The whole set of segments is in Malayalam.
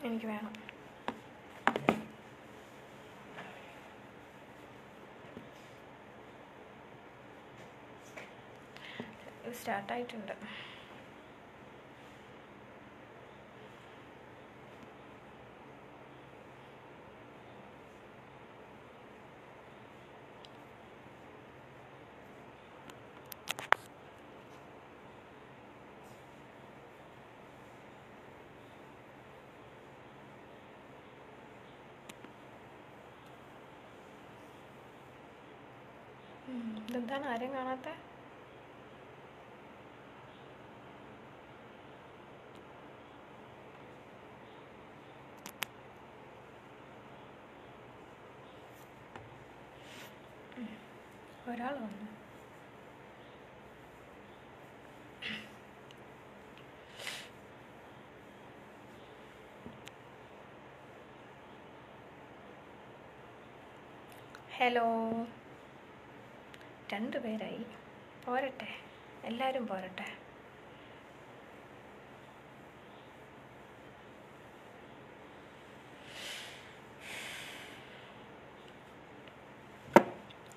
എനിക്ക് വേണം. സ്റ്റാർട്ടായിട്ടുണ്ട്. ഇതെന്താണ് ആരും കാണാത്ത? ഒരാൾ വന്നു. ഹലോ, 2 പേരായി. പോരട്ടെ, എല്ലാവരും പോരട്ടെ.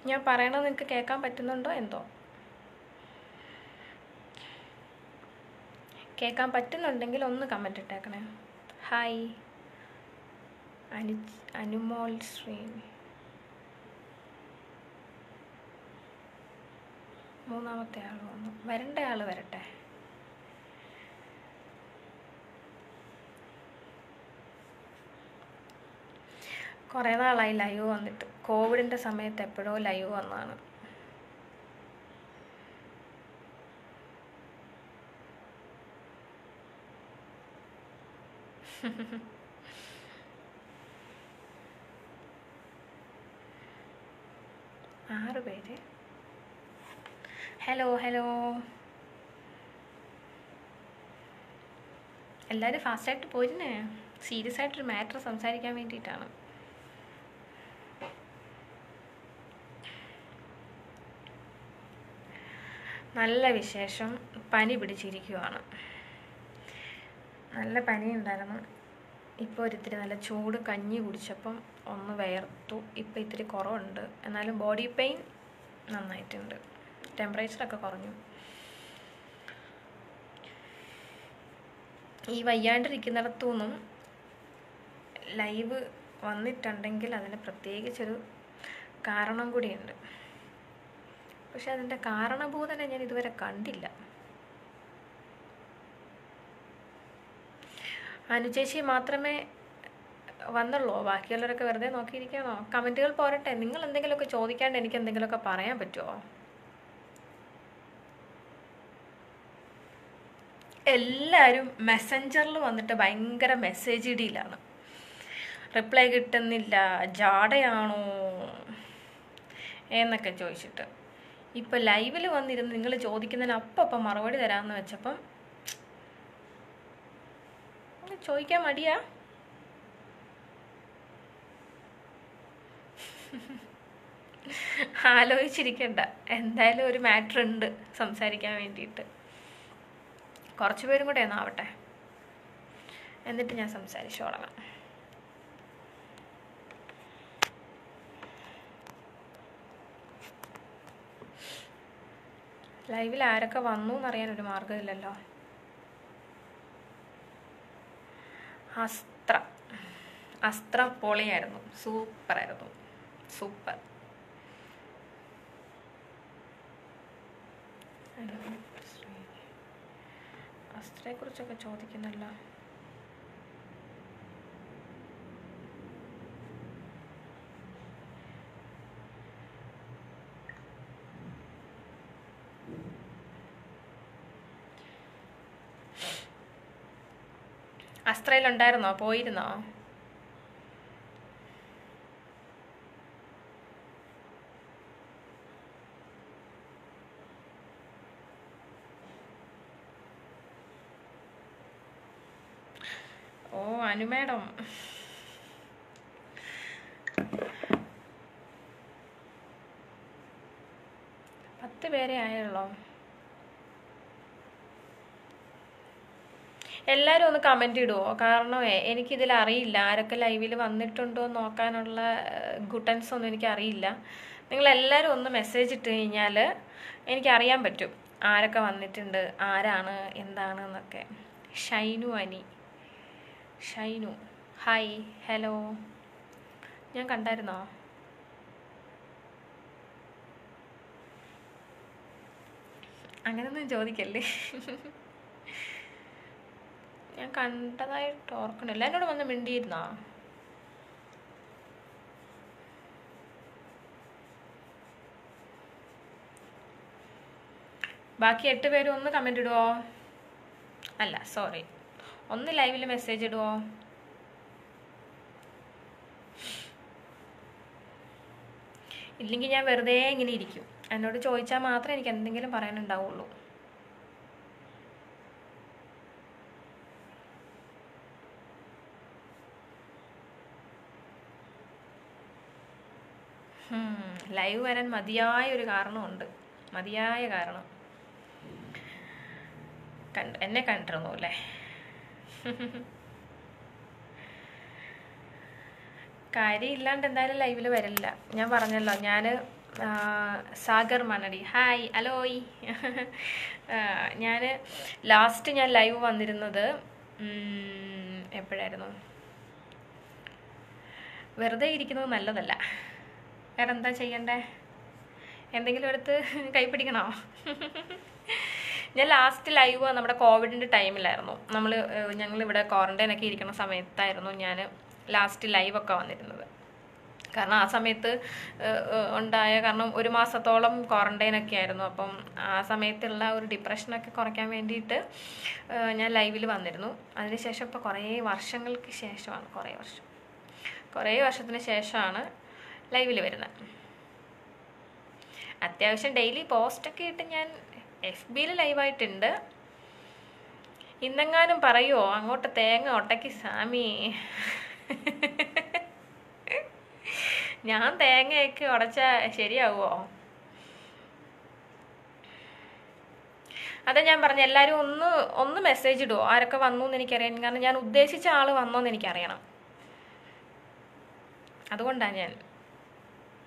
ഞാൻ പറയണത് നിങ്ങൾക്ക് കേൾക്കാൻ പറ്റുന്നുണ്ടോ എന്തോ? കേൾക്കാൻ പറ്റുന്നുണ്ടെങ്കിൽ ഒന്ന് കമൻറ്റ് ഇട്ടേക്കണേ. ഹായ് അനുമോൾ ശ്രീനി. 3ാമത്തെ ആൾ വന്നു. വരേണ്ട ആൾ വരട്ടെ. കുറേ നാളായി ലൈവ് വന്നിട്ട്. കോവിഡിൻ്റെ സമയത്ത് എപ്പോഴോ ലൈവ് വന്നതാണ്. ആറ് പേര്. ഹലോ ഹലോ, എല്ലാവരും ഫാസ്റ്റായിട്ട് പോയിരുന്നേ. സീരിയസ് ആയിട്ടൊരു മാറ്റർ സംസാരിക്കാൻ വേണ്ടിയിട്ടാണ്. നല്ല വിശേഷം. പനി പിടിച്ചിരിക്കുവാണ്. നല്ല പനി ഉണ്ടായിരുന്നു. ഇപ്പോൾ ഒരിത്തിരി നല്ല ചൂട് കഞ്ഞി കുടിച്ചപ്പം ഒന്ന് വിയർത്തു. ഇപ്പോൾ ഇത്തിരി കുറവുണ്ട്. എന്നാലും ബോഡി പെയിൻ നന്നായിട്ടുണ്ട്. ടെമ്പറേച്ചറൊക്കെ കുറഞ്ഞു. ഈ വയ്യാണ്ടിരിക്കുന്നിടത്തു നിന്നും ലൈവ് വന്നിട്ടുണ്ടെങ്കിൽ അതിന് പ്രത്യേകിച്ചൊരു കാരണം കൂടിയുണ്ട്. പക്ഷെ അതിൻ്റെ കാരണഭൂതനെ ഞാൻ ഇതുവരെ കണ്ടില്ല. അനുചേച്ചി മാത്രമേ വന്നുള്ളൂ. ബാക്കിയുള്ളവരൊക്കെ വെറുതെ നോക്കിയിരിക്കണോ? കമൻറ്റുകൾ പോരട്ടെ. നിങ്ങൾ എന്തെങ്കിലുമൊക്കെ ചോദിക്കാണ്ട് എനിക്ക് എന്തെങ്കിലുമൊക്കെ പറയാൻ പറ്റുമോ? എല്ലാവരും മെസ്സഞ്ചറിൽ വന്നിട്ട് ഭയങ്കര മെസ്സേജ് ഇടിയിലാണ്. റിപ്ലൈ കിട്ടുന്നില്ല, ജാടയാണോ എന്നൊക്കെ ചോദിച്ചിട്ട്. ഇപ്പോൾ ലൈവിൽ വന്നിരുന്ന് നിങ്ങൾ ചോദിക്കുന്നതിന് അപ്പം മറുപടി തരാമെന്ന് വെച്ചപ്പം ചോദിക്കാൻ മടിയാ. ആലോചിച്ചിരിക്കണ്ട. എന്തായാലും ഒരു മാറ്റർ ഉണ്ട് സംസാരിക്കാൻ വേണ്ടിയിട്ട്. കുറച്ച് പേരും കൂടെ ഒന്നാവട്ടെ, എന്നിട്ട് ഞാൻ സംസാരിച്ചു തുടങ്ങാം. ലൈവിൽ ആരൊക്കെ വന്നു എന്നറിയാനൊരു മാർഗ്ഗമില്ലല്ലോ. അസ്ത്ര പൊളിയായിരുന്നു. സൂപ്പറായിരുന്നു. സൂപ്പർ. അസ്ത്രയെക്കുറിച്ചൊക്കെ ചോദിക്കുന്നല്ലോ. അസ്ത്രയിലുണ്ടായിരുന്നോ? പോയിരുന്നോ? ഓ, അനുമേഡം. പത്ത് പേരെ ആയുള്ളോ? എല്ലാവരും ഒന്ന് കമൻറ്റ് ഇടുമോ? കാരണം എനിക്കിതിൽ അറിയില്ല ആരൊക്കെ ലൈവിൽ വന്നിട്ടുണ്ടോ എന്ന് നോക്കാനുള്ള ഗുട്ടൻസ് ഒന്നും എനിക്കറിയില്ല. നിങ്ങളെല്ലാവരും ഒന്ന് മെസ്സേജ് ഇട്ട് കഴിഞ്ഞാൽ എനിക്കറിയാൻ പറ്റും ആരൊക്കെ വന്നിട്ടുണ്ട്, ആരാണ് എന്താണ് എന്നൊക്കെ. ഷൈനു അനി, ഷൈനു ഹായ്, ഹലോ. ഞാൻ കണ്ടായിരുന്നോ? അങ്ങനെയൊന്നും ചോദിക്കല്ലേ. ഞാൻ കണ്ടതായിട്ട് ഓർക്കണില്ല. എന്നോട് വന്ന് മിണ്ടിയിരുന്നോ? ബാക്കി 8 പേരും ഒന്ന് കമൻറ്റ് ഇടുവോ? അല്ല സോറി, ഒന്ന് ലൈവിൽ മെസ്സേജ് ഇടുവോ? ഇല്ലെങ്കിൽ ഞാൻ വെറുതെ ഇങ്ങനെ ഇരിക്കും. എന്നോട് ചോദിച്ചാൽ മാത്രമേ എനിക്ക് എന്തെങ്കിലും പറയാനുണ്ടാവുള്ളൂ. ലൈവ് വരാൻ മതിയായ ഒരു കാരണമുണ്ട്, മതിയായ കാരണം. എന്നെ കണ്ടിരുന്നു അല്ലേ? കാര്യമില്ലാണ്ട് എന്തായാലും ലൈവിൽ വരില്ല. ഞാൻ പറഞ്ഞല്ലോ, ഞാൻ സാഗർ മണടി ഹായ് അലോയ്. ഞാൻ ലാസ്റ്റ് ഞാൻ ലൈവ് വന്നിരുന്നത് എപ്പോഴായിരുന്നു? വെറുതെ ഇരിക്കുന്നത് നല്ലതല്ല. വേറെ എന്താ ചെയ്യണ്ടേ? എന്തെങ്കിലും എടുത്ത് കൈപ്പിടിക്കണോ? ഞാൻ ലാസ്റ്റ് ലൈവ് നമ്മുടെ കോവിഡിൻ്റെ ടൈമിലായിരുന്നു. ഞങ്ങളിവിടെ ക്വാറന്റൈനൊക്കെ ഇരിക്കുന്ന സമയത്തായിരുന്നു ഞാൻ ലാസ്റ്റ് ലൈവൊക്കെ വന്നിരുന്നത്. കാരണം ആ സമയത്ത് കാരണം 1 മാസത്തോളം ക്വാറന്റൈനൊക്കെ ആയിരുന്നു. അപ്പം ആ സമയത്തുള്ള ഒരു ഡിപ്രഷനൊക്കെ കുറയ്ക്കാൻ വേണ്ടിയിട്ട് ഞാൻ ലൈവിൽ വന്നിരുന്നു. അതിനുശേഷം ഇപ്പോൾ കുറേ വർഷങ്ങൾക്ക് ശേഷമാണ്, കുറേ വർഷത്തിന് ശേഷമാണ് ലൈവിൽ വരുന്നത്. അത്യാവശ്യം ഡെയിലി പോസ്റ്റൊക്കെ ഇട്ട് ഞാൻ FBയിൽ ലൈവായിട്ടുണ്ട്. ഇന്നെങ്ങാനും പറയുമോ അങ്ങോട്ട് തേങ്ങ ഒട്ടയ്ക്ക് സാമി? ഞാൻ തേങ്ങയൊക്കെ ഉടച്ചാൽ ശരിയാവുമോ? അതാ ഞാൻ പറഞ്ഞ, എല്ലാവരും ഒന്ന് മെസ്സേജ് ഇടുമോ ആരൊക്കെ വന്നു എന്ന് എനിക്കറിയാം. കാരണം ഞാൻ ഉദ്ദേശിച്ച ആൾ വന്നോന്ന് എനിക്കറിയണം. അതുകൊണ്ടാണ്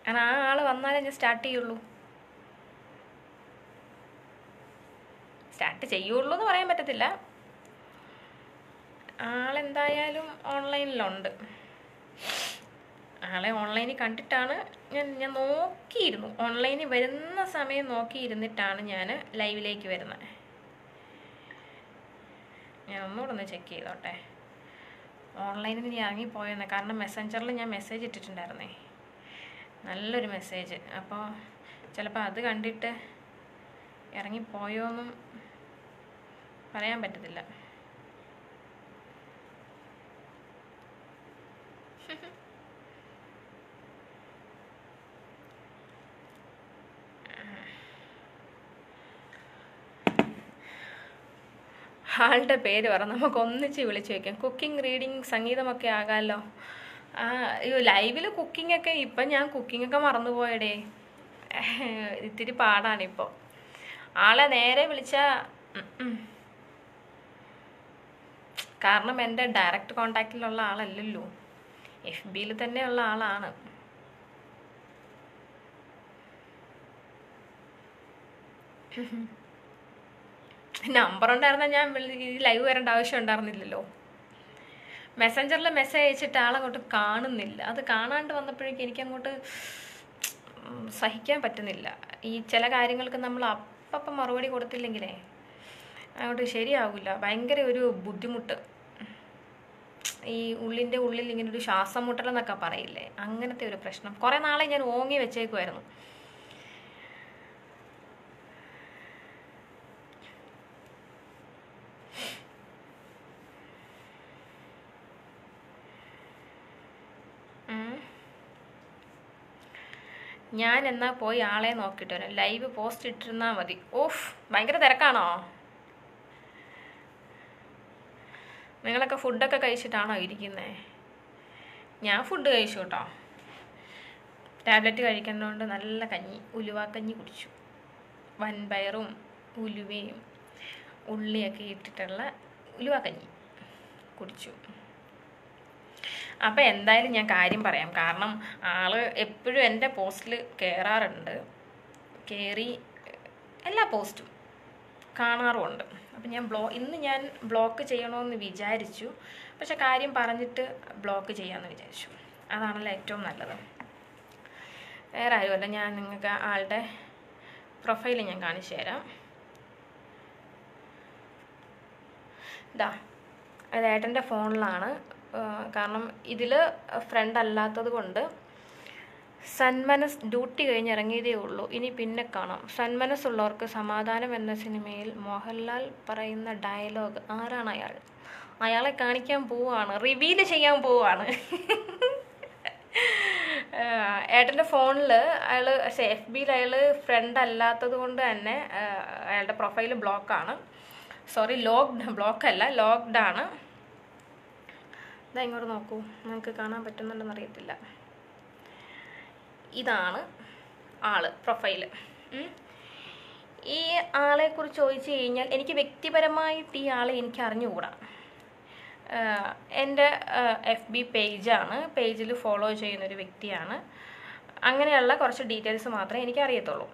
കാരണം ആ ആൾ വന്നാലേ ഞാൻ സ്റ്റാർട്ട് ചെയ്യുള്ളൂ എന്ന് പറയാൻ പറ്റത്തില്ല. ആളെന്തായാലും ഓൺലൈനിലുണ്ട്. ആളെ ഓൺലൈനിൽ കണ്ടിട്ടാണ് ഞാൻ നോക്കിയിരുന്നു. ഓൺലൈനിൽ വരുന്ന സമയം നോക്കിയിരുന്നിട്ടാണ് ഞാൻ ലൈവിലേക്ക് വരുന്നത്. ഞാൻ ഒന്നുകൂടെ ഒന്ന് ചെക്ക് ചെയ്തോട്ടെ. ഓൺലൈനിൽ നിന്ന് ഇറങ്ങിപ്പോയെന്ന്. കാരണം മെസ്സഞ്ചറിൽ ഞാൻ മെസ്സേജ് ഇട്ടിട്ടുണ്ടായിരുന്നേ, നല്ലൊരു മെസ്സേജ്. അപ്പോൾ ചിലപ്പോൾ അത് കണ്ടിട്ട് ഇറങ്ങിപ്പോയോന്നും പറയാൻ പറ്റത്തില്ല. ആളുടെ പേര് പറ, നമുക്ക് ഒന്നിച്ച് വിളിച്ചു വയ്ക്കാം. കുക്കിംഗ്, റീഡിങ്, സംഗീതമൊക്കെ ആകാമല്ലോ. ലൈവിൽ കുക്കിങ്ങൊക്കെ ഇപ്പം ഞാൻ കുക്കിങ്ങൊക്കെ മറന്നുപോയടേ. ഇത്തിരി പാടാണിപ്പോൾ. ആളെ നേരെ വിളിച്ചാൽ കാരണം എൻ്റെ ഡയറക്റ്റ് കോണ്ടാക്റ്റിലുള്ള ആളല്ലല്ലോ, FBയിൽ തന്നെയുള്ള ആളാണ്. നമ്പർ ഉണ്ടായിരുന്നാൽ ഞാൻ ലൈവ് വരേണ്ട ആവശ്യം ഉണ്ടായിരുന്നില്ലല്ലോ. മെസ്സഞ്ചറിൽ മെസ്സേജ് അയച്ചിട്ട് ആളങ്ങോട്ട് കാണുന്നില്ല. അത് കാണാണ്ട് വന്നപ്പോഴേക്കും എനിക്കങ്ങോട്ട് സഹിക്കാൻ പറ്റുന്നില്ല. ഈ ചില കാര്യങ്ങൾക്ക് നമ്മൾ അപ്പം മറുപടി കൊടുത്തില്ലെങ്കിലേ അങ്ങോട്ട് ശരിയാവില്ല. ഭയങ്കര ഒരു ബുദ്ധിമുട്ട്. ഈ ഉള്ളിൻ്റെ ഉള്ളിൽ ഇങ്ങനെ ഒരു ശ്വാസം മുട്ടലെന്നൊക്കെ പറയില്ലേ, അങ്ങനത്തെ ഒരു പ്രശ്നം. കുറേ നാളെ ഞാൻ ഓങ്ങി വെച്ചേക്കുമായിരുന്നു. ഞാൻ എന്നാൽ പോയി ആളെ നോക്കിയിട്ട് വരാം. ലൈവ് പോസ്റ്റ് ഇട്ടിരുന്നാൽ മതി. ഓഫ്, ഭയങ്കര തിരക്കാണോ? നിങ്ങളൊക്കെ ഫുഡൊക്കെ കഴിച്ചിട്ടാണോ ഇരിക്കുന്നത്? ഞാൻ ഫുഡ് കഴിച്ചു കേട്ടോ. ടാബ്ലറ്റ് കഴിക്കുന്നതുകൊണ്ട് നല്ല കഞ്ഞി, ഉലുവാക്കഞ്ഞി കുടിച്ചു. വൻപയറും ഉലുവയും ഉള്ളിയൊക്കെ ഇട്ടിട്ടുള്ള ഉലുവ കഞ്ഞി കുടിച്ചു. അപ്പം എന്തായാലും ഞാൻ കാര്യം പറയാം. കാരണം ആള് എപ്പോഴും എൻ്റെ പോസ്റ്റിൽ കയറാറുണ്ട്, കയറി എല്ലാ പോസ്റ്റും കാണാറുമുണ്ട്. അപ്പം ഇന്ന് ഞാൻ ബ്ലോക്ക് ചെയ്യണമെന്ന് വിചാരിച്ചു. പക്ഷെ കാര്യം പറഞ്ഞിട്ട് ബ്ലോക്ക് ചെയ്യാമെന്ന് വിചാരിച്ചു. അതാണല്ലോ ഏറ്റവും നല്ലത്. വേറെ ആരുമല്ല, ഞാൻ നിങ്ങൾക്ക് ആളുടെ പ്രൊഫൈൽ ഞാൻ കാണിച്ചു തരാം. ഇതാ, അത് ഏട്ടൻ്റെ ഫോണിലാണ്. കാരണം ഇതിൽ ഫ്രണ്ട് അല്ലാത്തത് കൊണ്ട്. സന്മനസ് ഡ്യൂട്ടി കഴിഞ്ഞിറങ്ങിയതേ ഉള്ളൂ, ഇനി പിന്നെ കാണാം. സന്മനസ്സുള്ളവർക്ക് സമാധാനം എന്ന സിനിമയിൽ മോഹൻലാൽ പറയുന്ന ഡയലോഗ്. ആരാണ് അയാൾ? അയാളെ കാണിക്കാൻ പോവാണ്, റിവീൽ ചെയ്യാൻ പോവാണ്. ഏട്ടൻ്റെ ഫോണിൽ അയാൾ FBയിൽ അയാൾ ഫ്രണ്ട് അല്ലാത്തത് കൊണ്ട് തന്നെ അയാളുടെ പ്രൊഫൈൽ ബ്ലോക്കാണ്. സോറി, ബ്ലോക്കല്ല, ലോക്ക്ഡാണ്. ഇതാ ഇങ്ങോട്ട് നോക്കൂ, നിങ്ങൾക്ക് കാണാൻ പറ്റുന്നുണ്ടെന്ന് അറിയത്തില്ല. ഇതാണ് ആള് പ്രൊഫൈല്. ഈ ആളെക്കുറിച്ച് ചോദിച്ചു കഴിഞ്ഞാൽ എനിക്ക് വ്യക്തിപരമായിട്ട് ഈ ആളെ എനിക്ക് അറിഞ്ഞുകൂടാ. എൻ്റെ FB പേജാണ്, പേജിൽ ഫോളോ ചെയ്യുന്നൊരു വ്യക്തിയാണ്. അങ്ങനെയുള്ള കുറച്ച് ഡീറ്റെയിൽസ് മാത്രമേ എനിക്കറിയത്തുള്ളൂ.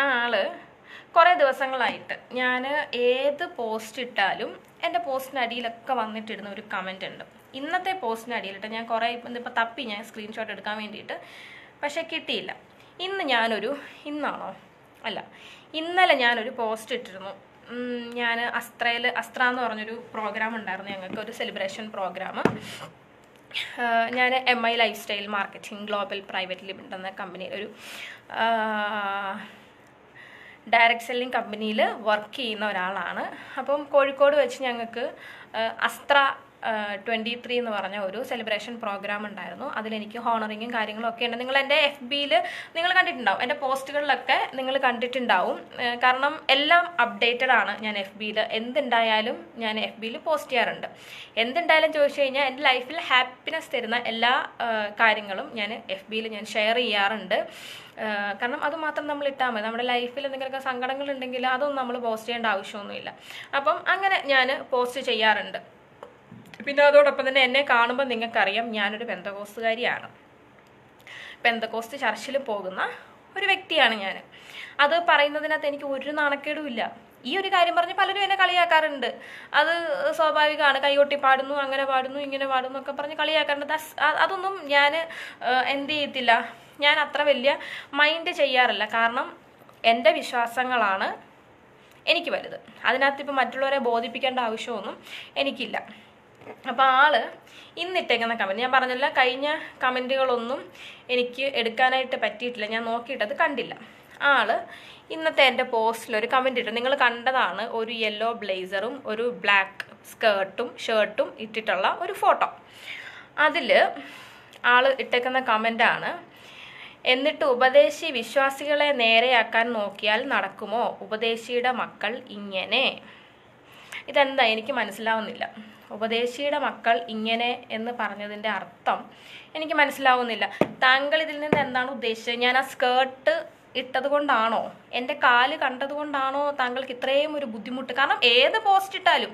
ആ ആള് കുറേ ദിവസങ്ങളായിട്ട് ഞാൻ ഏത് പോസ്റ്റ് ഇട്ടാലും എൻ്റെ പോസ്റ്റിനടിയിലൊക്കെ വന്നിട്ടിടുന്ന ഒരു കമൻ്റ് ഉണ്ട്. ഇന്നത്തെ പോസ്റ്റിനടിയിലിട്ട് ഞാൻ കുറേ ഇപ്പോൾ തപ്പി ഞാൻ സ്ക്രീൻഷോട്ട് എടുക്കാൻ വേണ്ടിയിട്ട്, പക്ഷേ കിട്ടിയില്ല. ഇന്നലെ ഞാനൊരു പോസ്റ്റ് ഇട്ടിരുന്നു. ഞാൻ അസ്ത്ര എന്ന് പറഞ്ഞൊരു പ്രോഗ്രാം ഉണ്ടായിരുന്നു ഞങ്ങൾക്ക്, ഒരു സെലിബ്രേഷൻ പ്രോഗ്രാം. ഞാൻ MI life style marketing global private limited എന്ന കമ്പനിയിൽ ഒരു ഡയറക്റ്റ് സെല്ലിംഗ് കമ്പനിയിൽ വർക്ക് ചെയ്യുന്ന ഒരാളാണ്. അപ്പം കോഴിക്കോട് വെച്ച് ഞങ്ങൾക്ക് അസ്ത്ര 23 എന്ന് പറഞ്ഞ ഒരു സെലിബ്രേഷൻ പ്രോഗ്രാം ഉണ്ടായിരുന്നു. അതിലെനിക്ക് ഹോണറിങ്ങും കാര്യങ്ങളും ഒക്കെ ഉണ്ട്. നിങ്ങൾ എൻ്റെ FBയിൽ നിങ്ങൾ കണ്ടിട്ടുണ്ടാവും, എൻ്റെ പോസ്റ്റുകളിലൊക്കെ നിങ്ങൾ കണ്ടിട്ടുണ്ടാവും. കാരണം എല്ലാം അപ്ഡേറ്റഡ് ആണ്. ഞാൻ FBയിൽ എന്തുണ്ടായാലും ഞാൻ FBയിൽ പോസ്റ്റ് ചെയ്യാറുണ്ട്. എന്തുണ്ടായാലും ചോദിച്ചു കഴിഞ്ഞാൽ എൻ്റെ ലൈഫിൽ ഹാപ്പിനെസ് തരുന്ന എല്ലാ കാര്യങ്ങളും ഞാൻ FBയിൽ ഞാൻ ഷെയർ ചെയ്യാറുണ്ട്. കാരണം അതുമാത്രം നമ്മൾ ഇട്ടാൽ മതി. നമ്മുടെ ലൈഫിൽ എന്തെങ്കിലുമൊക്കെ സങ്കടങ്ങളുണ്ടെങ്കിൽ അതൊന്നും നമ്മൾ പോസ്റ്റ് ചെയ്യേണ്ട ആവശ്യമൊന്നുമില്ല. അപ്പം അങ്ങനെ ഞാൻ പോസ്റ്റ് ചെയ്യാറുണ്ട്. പിന്നെ അതോടൊപ്പം തന്നെ എന്നെ കാണുമ്പോൾ നിങ്ങൾക്കറിയാം ഞാനൊരു പെന്തക്കോസ്തുകാരിയാണ്. പെന്തക്കോസ്ത് ചർച്ചിൽ പോകുന്ന ഒരു വ്യക്തിയാണ് ഞാൻ. അത് പറയുന്നതിനകത്ത് എനിക്ക് ഒരു നാണക്കേടുമില്ല. ഈ ഒരു കാര്യം പറഞ്ഞ് പലരും എന്നെ കളിയാക്കാറുണ്ട്. അത് സ്വാഭാവികമാണ്, കൈകൊട്ടി പാടുന്നു, അങ്ങനെ പാടുന്നു, ഇങ്ങനെ പാടുന്നു ഒക്കെ പറഞ്ഞ് കളിയാക്കാറുണ്ട്. അതൊന്നും ഞാൻ എന്ത് ചെയ്യത്തില്ല, ഞാൻ അത്ര വലിയ മൈൻഡ് ചെയ്യാറില്ല. കാരണം എൻ്റെ വിശ്വാസങ്ങളാണ് എനിക്ക് വലുത്. അതിനകത്ത് ഇപ്പം മറ്റുള്ളവരെ ബോധിപ്പിക്കേണ്ട ആവശ്യമൊന്നും എനിക്കില്ല. അപ്പോൾ ആള് ഇന്നിട്ടേക്കുന്ന കമൻറ്റ് ഞാൻ പറഞ്ഞില്ല, കഴിഞ്ഞ കമൻറ്റുകളൊന്നും എനിക്ക് എടുക്കാനായിട്ട് പറ്റിയിട്ടില്ല, ഞാൻ നോക്കിയിട്ടത് കണ്ടില്ല. ആള് ഇന്നത്തെ എൻ്റെ പോസ്റ്റിലൊരു കമൻറ്റ് ഇട്ടു. നിങ്ങൾ കണ്ടതാണ്, ഒരു യെല്ലോ ബ്ലേസറും ഒരു ബ്ലാക്ക് ഷർട്ടും ഇട്ടിട്ടുള്ള ഒരു ഫോട്ടോ. അതിൽ ആള് ഇട്ടേക്കുന്ന കമൻ്റാണ്, എന്നിട്ട് ഉപദേശി വിശ്വാസികളെ നേരെയാക്കാൻ നോക്കിയാൽ നടക്കുമോ? ഉപദേശിയുടെ മക്കൾ ഇങ്ങനെ. ഇതെന്താ എനിക്ക് മനസ്സിലാവുന്നില്ല. ഉപദേശിയുടെ മക്കൾ ഇങ്ങനെ എന്ന് പറഞ്ഞതിൻ്റെ അർത്ഥം എനിക്ക് മനസ്സിലാവുന്നില്ല. താങ്കൾ ഇതിൽ നിന്ന് എന്താണ് ഉദ്ദേശിച്ചത്? ഞാൻ ആ സ്കേർട്ട് ഇട്ടത് കൊണ്ടാണോ, എൻ്റെ കാല് കണ്ടതുകൊണ്ടാണോ താങ്കൾക്ക് ഇത്രയും ഒരു ബുദ്ധിമുട്ട്? കാരണം ഏത് പോസ്റ്റ് ഇട്ടാലും,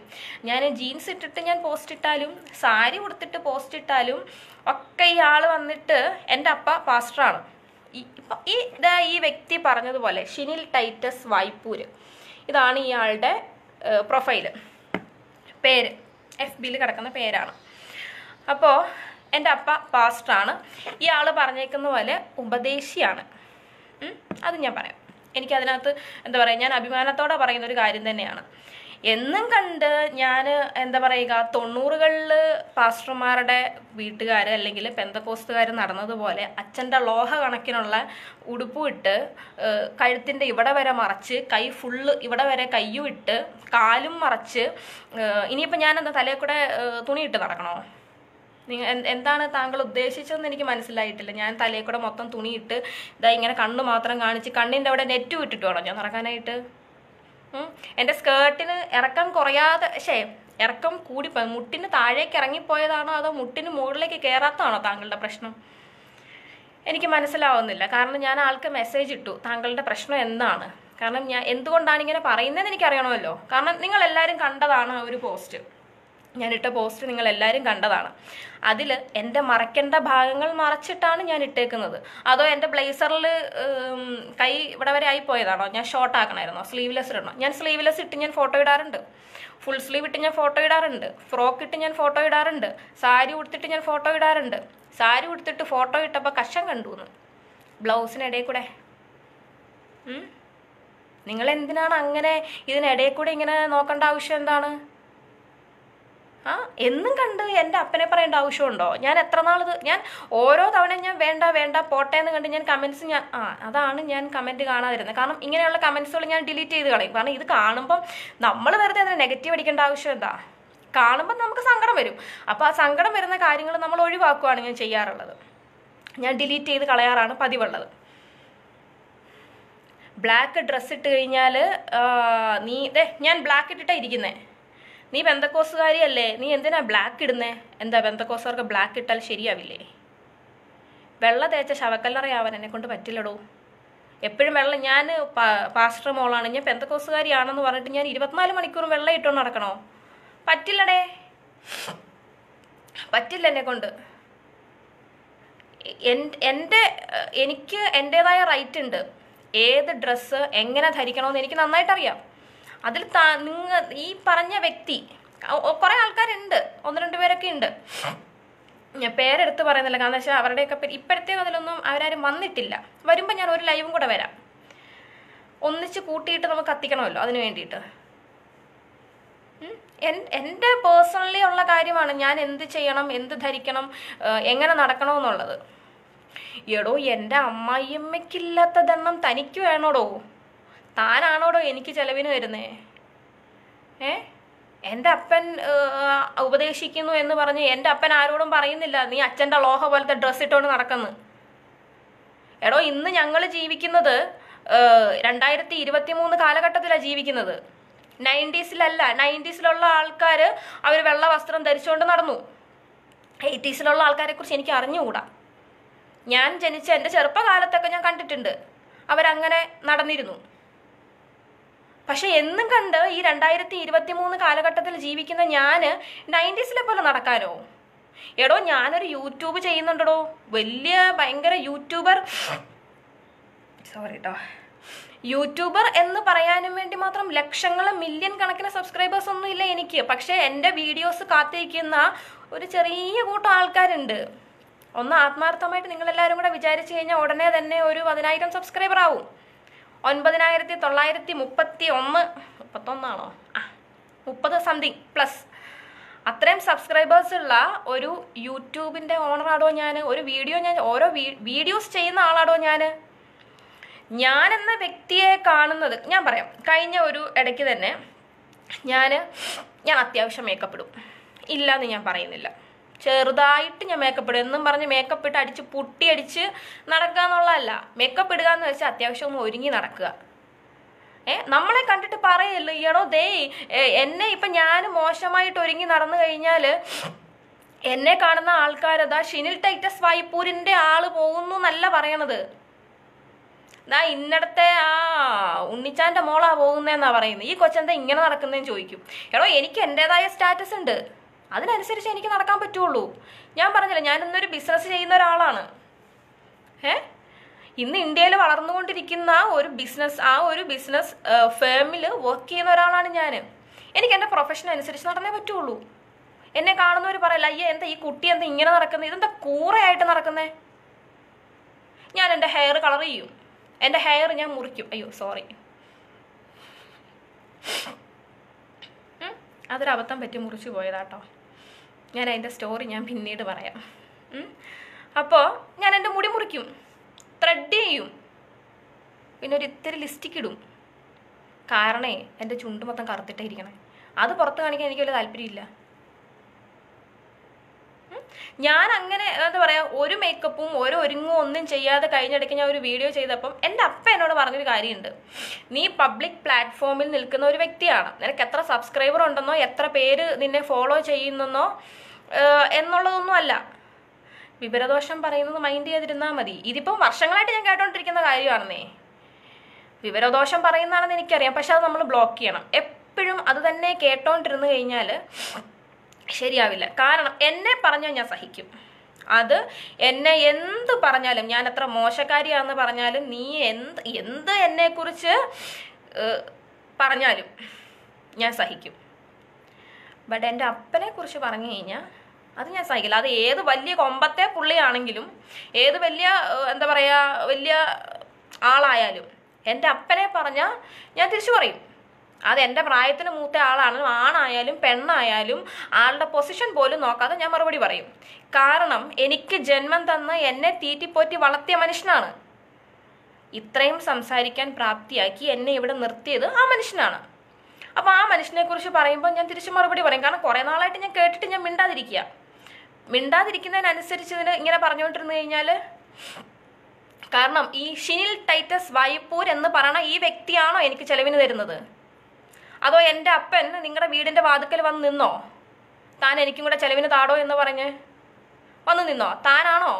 ഞാൻ ജീൻസ് ഇട്ടിട്ട് ഞാൻ പോസ്റ്റ് ഇട്ടാലും സാരി ഉടുത്തിട്ട് പോസ്റ്റ് ഇട്ടാലും ഒക്കെ ഈ ആൾ വന്നിട്ട് എൻ്റെ അപ്പ പാസ്റ്ററാണ്. ഈ വ്യക്തി പറഞ്ഞതുപോലെ ഷിനിൽ ടൈറ്റസ് വായ്പൂര്, ഇതാണ് ഇയാളുടെ പ്രൊഫൈല്, പേര് FBയിൽ കിടക്കുന്ന പേരാണ്. അപ്പോൾ എൻ്റെ അപ്പ പാസ്റ്ററാണ്. ഈ ആൾ പറഞ്ഞേക്കുന്ന പോലെ ഉപദേശിയാണ്. അത് ഞാൻ പറയാം. എനിക്കതിനകത്ത് എന്താ പറയുക, ഞാൻ അഭിമാനത്തോടെ പറയുന്നൊരു കാര്യം തന്നെയാണ്. എന്നും കണ്ട് ഞാൻ എന്താ പറയുക, 90കളിൽ പാസ്റ്റർമാരുടെ വീട്ടുകാർ അല്ലെങ്കിൽ പെന്തക്കോസ്തുകാർ നടന്നതുപോലെ അച്ഛൻ്റെ ലോഹ കണക്കിനുള്ള ഉടുപ്പും ഇട്ട് കഴുത്തിൻ്റെ ഇവിടെ വരെ മറച്ച്, കൈ ഫുള്ള് ഇവിടെ വരെ കയ്യും ഇട്ട് കാലും മറച്ച്, ഇനിയിപ്പോൾ ഞാനെന്താ തലയിൽ കൂടെ തുണിയിട്ട് നടക്കണോ? എന്താണ് താങ്കൾ ഉദ്ദേശിച്ചതെന്ന് എനിക്ക് മനസ്സിലായിട്ടില്ല. ഞാൻ തലയിൽ കൂടെ മൊത്തം തുണിയിട്ട് ഇതാ ഇങ്ങനെ കണ്ണ് മാത്രം കാണിച്ച് കണ്ണിൻ്റെ അവിടെ നെറ്റും ഇട്ടിട്ട് വേണം ഞാൻ നടക്കാനായിട്ട്? എൻ്റെ സ്കേർട്ടിന് ഇറക്കം കുറയാതെ, ഇറക്കം കൂടി മുട്ടിന് താഴേക്ക് ഇറങ്ങിപ്പോയതാണോ അതോ മുട്ടിന് മുകളിലേക്ക് കയറാത്തതാണോ താങ്കളുടെ പ്രശ്നം? എനിക്ക് മനസ്സിലാവുന്നില്ല. കാരണം ഞാൻ ആൾക്ക് മെസ്സേജ് ഇട്ടു, താങ്കളുടെ പ്രശ്നം എന്താണ്? കാരണം ഞാൻ എന്തുകൊണ്ടാണ് ഇങ്ങനെ പറയുന്നതെന്ന് എനിക്കറിയണമല്ലോ. കാരണം നിങ്ങളെല്ലാവരും കണ്ടതാണ് ആ ഒരു പോസ്റ്റ്, ഞാനിട്ട പോസ്റ്റ് നിങ്ങളെല്ലാവരും കണ്ടതാണ്. അതിൽ എൻ്റെ മറയ്ക്കേണ്ട ഭാഗങ്ങൾ മറച്ചിട്ടാണ് ഞാൻ ഇട്ടേക്കുന്നത്. അതോ എൻ്റെ ബ്ലേസറിൽ കൈ ഇവിടെ വരെ ആയിപ്പോയതാണോ? ഞാൻ ഷോർട്ട് ആക്കണമായിരുന്നോ? സ്ലീവ്ലെസ് ഇടണോ? ഞാൻ സ്ലീവ്ലെസ് ഇട്ട് ഞാൻ ഫോട്ടോ ഇടാറുണ്ട്, ഫുൾ സ്ലീവ് ഇട്ട് ഞാൻ ഫോട്ടോ ഇടാറുണ്ട്, ഫ്രോക്ക് ഇട്ട് ഞാൻ ഫോട്ടോ ഇടാറുണ്ട്, സാരി ഉടുത്തിട്ട് ഞാൻ ഫോട്ടോ ഇടാറുണ്ട്. സാരി ഉടുത്തിട്ട് ഫോട്ടോ ഇട്ടപ്പോൾ കഷം കണ്ടുവന്ന് ബ്ലൗസിനിടയിൽ കൂടെ. നിങ്ങൾ എന്തിനാണ് അങ്ങനെ ഇതിനിടയിൽ കൂടെ ഇങ്ങനെ നോക്കേണ്ട ആവശ്യം എന്താണ്? എന്നും കണ്ട് എൻ്റെ അപ്പനെ പറയേണ്ട ആവശ്യമുണ്ടോ? ഞാൻ എത്ര നാളത് ഞാൻ ഓരോ തവണയും ഞാൻ വേണ്ട വേണ്ട പോട്ടെ എന്ന് കണ്ട് ഞാൻ കമൻസ് അതാണ് ഞാൻ കമൻറ്റ് കാണാതിരുന്നത്. കാരണം ഇങ്ങനെയുള്ള കമൻസുകൾ ഞാൻ ഡിലീറ്റ് ചെയ്ത് കളയും. കാരണം ഇത് കാണുമ്പം നമ്മൾ വെറുതെ അതിന് നെഗറ്റീവ് അടിക്കേണ്ട ആവശ്യം എന്താ? കാണുമ്പം നമുക്ക് സങ്കടം വരും. അപ്പോൾ ആ സങ്കടം വരുന്ന കാര്യങ്ങൾ നമ്മൾ ഒഴിവാക്കുകയാണ് ഞാൻ ചെയ്യാറുള്ളത്. ഞാൻ ഡിലീറ്റ് ചെയ്ത് കളയാറാണ് പതിവുള്ളത്. ബ്ലാക്ക് ഡ്രസ്സ് ഇട്ട് കഴിഞ്ഞാൽ ഞാൻ ബ്ലാക്ക് ഇട്ടിട്ടാണ് ഇരിക്കുന്നത്. നീ ബെന്തക്കോസുകാരിയല്ലേ, നീ എന്തിനാ ബ്ലാക്ക് ഇടുന്നേ? എന്താ ബെന്തക്കോസുകാർക്ക് ബ്ലാക്ക് ഇട്ടാൽ ശരിയാവില്ലേ? വെള്ള തേച്ച ശവക്കല്ലറയാവാൻ എന്നെ കൊണ്ട് പറ്റില്ലടോ. എപ്പോഴും വെള്ളം, ഞാൻ പാസ്റ്റർ മോളാണ്, ഞാൻ ബെന്തക്കോസുകാരിയാണെന്ന് പറഞ്ഞിട്ട് ഞാൻ 24 മണിക്കൂറും വെള്ളം ഇട്ടുകൊണ്ട് നടക്കണോ? പറ്റില്ലടേ, പറ്റില്ല എന്നെ കൊണ്ട്. എനിക്ക് എൻ്റെതായ റൈറ്റ് ഉണ്ട്. ഏത് ഡ്രസ്സ് എങ്ങനെ ധരിക്കണമെന്ന് എനിക്ക് നന്നായിട്ടറിയാം. അതിൽ ഈ പറഞ്ഞ വ്യക്തി, കുറേ ആൾക്കാരുണ്ട്, 1-2 പേരൊക്കെ ഉണ്ട്, ഞാൻ പേരെടുത്ത് പറയുന്നില്ല. കാരണം വെച്ചാൽ അവരുടെയൊക്കെ ഇപ്പോഴത്തെ അതിലൊന്നും അവരാരും വന്നിട്ടില്ല. വരുമ്പോൾ ഞാൻ ഒരു ലൈവും കൂടെ വരാം, ഒന്നിച്ച് കൂട്ടിയിട്ട് നമുക്ക് കത്തിക്കണമല്ലോ അതിന് വേണ്ടിയിട്ട്. എൻ്റെ പേഴ്സണലി ഉള്ള കാര്യമാണ് ഞാൻ എന്ത് ചെയ്യണം, എന്ത് ധരിക്കണം, എങ്ങനെ നടക്കണമെന്നുള്ളത്. എടോ, എൻ്റെ അമ്മായിയമ്മയ്ക്കില്ലാത്തതെണ്ണം തനിക്ക് വേണോടോ? താനാണോടോ എനിക്ക് ചെലവിന് വരുന്നേ? എൻ്റെ അപ്പൻ ഉപദേശിക്കുന്നു എന്ന് പറഞ്ഞ് എൻ്റെ അപ്പൻ ആരോടും പറയുന്നില്ല നീ അച്ഛൻ്റെ ലോഹ പോലത്തെ ഡ്രസ്സ് ഇട്ടുകൊണ്ട് നടക്കുന്നു. എടോ, ഇന്ന് ഞങ്ങൾ ജീവിക്കുന്നത് 2023 കാലഘട്ടത്തിലാണ് ജീവിക്കുന്നത്. 90s-ലല്ല. 90s-ലുള്ള ആൾക്കാർ അവർ വെള്ള വസ്ത്രം ധരിച്ചുകൊണ്ട് നടന്നു. 80s-ലുള്ള ആൾക്കാരെ കുറിച്ച് എനിക്ക് അറിഞ്ഞുകൂടാ. ഞാൻ ജനിച്ച എൻ്റെ ചെറുപ്പകാലത്തൊക്കെ ഞാൻ കണ്ടിട്ടുണ്ട്, അവരങ്ങനെ നടന്നിരുന്നു. പക്ഷെ എന്നും കണ്ട് ഈ 2023 കാലഘട്ടത്തിൽ ജീവിക്കുന്ന ഞാൻ 90s-ലെ പോലെ നടക്കാനോ? എടോ, ഞാനൊരു യൂട്യൂബ് ചെയ്യുന്നുണ്ടോ, വലിയ ഭയങ്കര യൂട്യൂബർ എന്ന് പറയാനും വേണ്ടി മാത്രം ലക്ഷങ്ങളും മില്യൺ കണക്കിന് സബ്സ്ക്രൈബേഴ്സ് ഒന്നും ഇല്ല എനിക്ക്. പക്ഷെ എൻ്റെ വീഡിയോസ് കാത്തിരിക്കുന്ന ഒരു ചെറിയ കൂട്ടം ആൾക്കാരുണ്ട്. ഒന്ന് ആത്മാർത്ഥമായിട്ട് നിങ്ങളെല്ലാവരും കൂടെ വിചാരിച്ചു കഴിഞ്ഞാൽ ഉടനെ തന്നെ ഒരു 10,000 സബ്സ്ക്രൈബർ ആവും. 9,931 30 സംതിങ് പ്ലസ് അത്രയും സബ്സ്ക്രൈബേഴ്സ് ഉള്ള ഒരു യൂട്യൂബിൻ്റെ ഓണറാടോ ഞാൻ? ഓരോ വീഡിയോസ് ചെയ്യുന്ന ആളാടോ ഞാൻ എന്ന വ്യക്തിയെ കാണുന്നത്? ഞാൻ പറയാം, കഴിഞ്ഞ ഒരു ഇടയ്ക്ക് തന്നെ ഞാൻ അത്യാവശ്യം മേക്കപ്പ് ഇടും, ഇല്ലയെന്ന് ഞാൻ പറയുന്നില്ല. ചെറുതായിട്ട് ഞാൻ മേക്കപ്പ് ഇടും. എന്നും പറഞ്ഞ് മേക്കപ്പ് ഇട്ട് അടിച്ച് പുട്ടിയടിച്ച് നടക്കുക എന്നുള്ളതല്ല. മേക്കപ്പ് ഇടുക എന്ന് വെച്ചാൽ അത്യാവശ്യം ഒന്ന് ഒരുങ്ങി നടക്കുക. നമ്മളെ കണ്ടിട്ട് പറയല്ലോ ഈയടോ എന്നെ ഇപ്പം ഞാൻ മോശമായിട്ട് ഒരുങ്ങി നടന്നു കഴിഞ്ഞാൽ എന്നെ കാണുന്ന ആൾക്കാരതാ ഷിനിൽ ടൈറ്റസ് വായ്പൂരിൻ്റെ ആള് പോകുന്നു എന്നല്ല പറയണത്. ഇന്നടത്തെ ഉണ്ണിച്ചാൻ്റെ മോളാ പോകുന്നതെന്നാ പറയുന്നത്. ഈ കൊച്ചെന്താ ഇങ്ങനെ നടക്കുന്നതെന്ന് ചോദിക്കും. എനിക്ക് എൻ്റെതായ സ്റ്റാറ്റസ് ഉണ്ട്, അതിനനുസരിച്ച് എനിക്ക് നടക്കാൻ പറ്റുള്ളൂ. ഞാൻ പറഞ്ഞില്ല, ഞാൻ ഇന്നൊരു ബിസിനസ് ചെയ്യുന്ന ഒരാളാണ്. ഇന്ന് ഇന്ത്യയിൽ വളർന്നുകൊണ്ടിരിക്കുന്ന ഒരു ബിസിനസ് ഫേമിൽ വർക്ക് ചെയ്യുന്ന ഒരാളാണ് ഞാൻ. എനിക്ക് എൻ്റെ പ്രൊഫഷൻ അനുസരിച്ച് നടന്നേ പറ്റുള്ളൂ. എന്നെ കാണുന്നവർ പറയല്ല, അയ്യേ എന്താ ഈ കുട്ടി എന്താ ഇങ്ങനെ നടക്കുന്നത്, ഇതെന്താ കൂറയായിട്ട് നടക്കുന്നേ? ഞാൻ എൻ്റെ ഹെയർ കളർ ചെയ്യും, എൻ്റെ ഹെയർ ഞാൻ മുറിക്കും. അതൊരബദ്ധം പറ്റി മുറിച്ചു പോയതാട്ടോ. ഞാൻ അതിൻ്റെ സ്റ്റോറി ഞാൻ പിന്നീട് പറയാം. അപ്പോൾ ഞാൻ എൻ്റെ മുടി മുറിക്കും, ത്രെഡ് ചെയ്യും, പിന്നെ ഒരു ഇത്തിരി ലിസ്റ്റിക് ഇടും. കാരണേ എൻ്റെ ചുണ്ട് മൊത്തം കറുത്തിട്ടേ ഇരിക്കണേ. അത് പുറത്ത് കാണിക്കാൻ എനിക്ക് വലിയ താല്പര്യമില്ല. ഞാൻ അങ്ങനെ എന്താ പറയുക, ഒരു മേക്കപ്പും ഒരു ഒരുങ്ങും ഒന്നും ചെയ്യാതെ കഴിഞ്ഞിടയ്ക്ക് ഞാൻ ഒരു വീഡിയോ ചെയ്തപ്പം എൻ്റെ അപ്പ എന്നോട് പറഞ്ഞൊരു കാര്യമുണ്ട്. നീ പബ്ലിക് പ്ലാറ്റ്ഫോമിൽ നിൽക്കുന്ന ഒരു വ്യക്തിയാണ്, നിനക്ക് എത്ര സബ്സ്ക്രൈബർ ഉണ്ടെന്നോ എത്ര പേര് നിന്നെ ഫോളോ ചെയ്യുന്നെന്നോ എന്നുള്ളതൊന്നും അല്ല. വിവരദോഷം പറയുന്നത് മൈൻഡ് ചെയ്തിരുന്നാൽ മതി. ഇതിപ്പം വർഷങ്ങളായിട്ട് ഞാൻ കേട്ടോണ്ടിരിക്കുന്ന കാര്യമാണെന്നേ. വിവരദോഷം പറയുന്നതാണെന്ന് എനിക്കറിയാം, പക്ഷെ അത് നമ്മൾ ബ്ലോക്ക് ചെയ്യണം. എപ്പോഴും അത് തന്നെ കേട്ടോണ്ടിരുന്നു കഴിഞ്ഞാൽ ശരിയാവില്ല. കാരണം എന്നെ പറഞ്ഞാൽ ഞാൻ സഹിക്കും. അത് എന്നെ എന്ത് പറഞ്ഞാലും, ഞാൻ എത്ര മോശക്കാരിയാണെന്ന് പറഞ്ഞാലും, നീ എന്ത് എന്നെക്കുറിച്ച് പറഞ്ഞാലും ഞാൻ സഹിക്കും. ബട്ട് എൻ്റെ അപ്പനെ കുറിച്ച് പറഞ്ഞു കഴിഞ്ഞാൽ അത് ഞാൻ സഹിക്കില്ല. അത് ഏത് വലിയ കൊമ്പത്തെ പുള്ളിയാണെങ്കിലും, ഏത് വലിയ എന്താ പറയുക വലിയ ആളായാലും, എൻ്റെ അപ്പനെ പറഞ്ഞാൽ ഞാൻ തിരിച്ചു പറയും. അത് എൻ്റെ പ്രായത്തിന് മൂത്ത ആളാണെങ്കിലും, ആണായാലും പെണ്ണായാലും, ആളുടെ പൊസിഷൻ പോലും നോക്കാതെ ഞാൻ മറുപടി പറയും. കാരണം എനിക്ക് ജന്മം തന്ന് എന്നെ തീറ്റിപ്പോറ്റി വളർത്തിയ മനുഷ്യനാണ്. ഇത്രയും സംസാരിക്കാൻ പ്രാപ്തിയാക്കി എന്നെ ഇവിടെ നിർത്തിയത് ആ മനുഷ്യനാണ്. അപ്പോൾ ആ മനുഷ്യനെ കുറിച്ച് പറയുമ്പോൾ ഞാൻ തിരിച്ചു മറുപടി പറയും. കാരണം കുറേ നാളായിട്ട് ഞാൻ കേട്ടിട്ട് ഞാൻ മിണ്ടാതിരിക്കുന്നതിനനുസരിച്ച് ഇതിന് ഇങ്ങനെ പറഞ്ഞുകൊണ്ടിരുന്നു കഴിഞ്ഞാൽ, കാരണം ഈ ഷിനിൽ ടൈറ്റസ് വായ്പൂർ എന്ന് പറയുന്ന ഈ വ്യക്തിയാണോ എനിക്ക് ചെലവിന് തരുന്നത്? അതോ എൻ്റെ അപ്പൻ നിങ്ങളുടെ വീടിൻ്റെ വാതിക്കൽ വന്ന് നിന്നോ, താൻ എനിക്കും കൂടെ ചെലവിന് താടോ എന്ന് പറഞ്ഞ് വന്ന് നിന്നോ? താനാണോ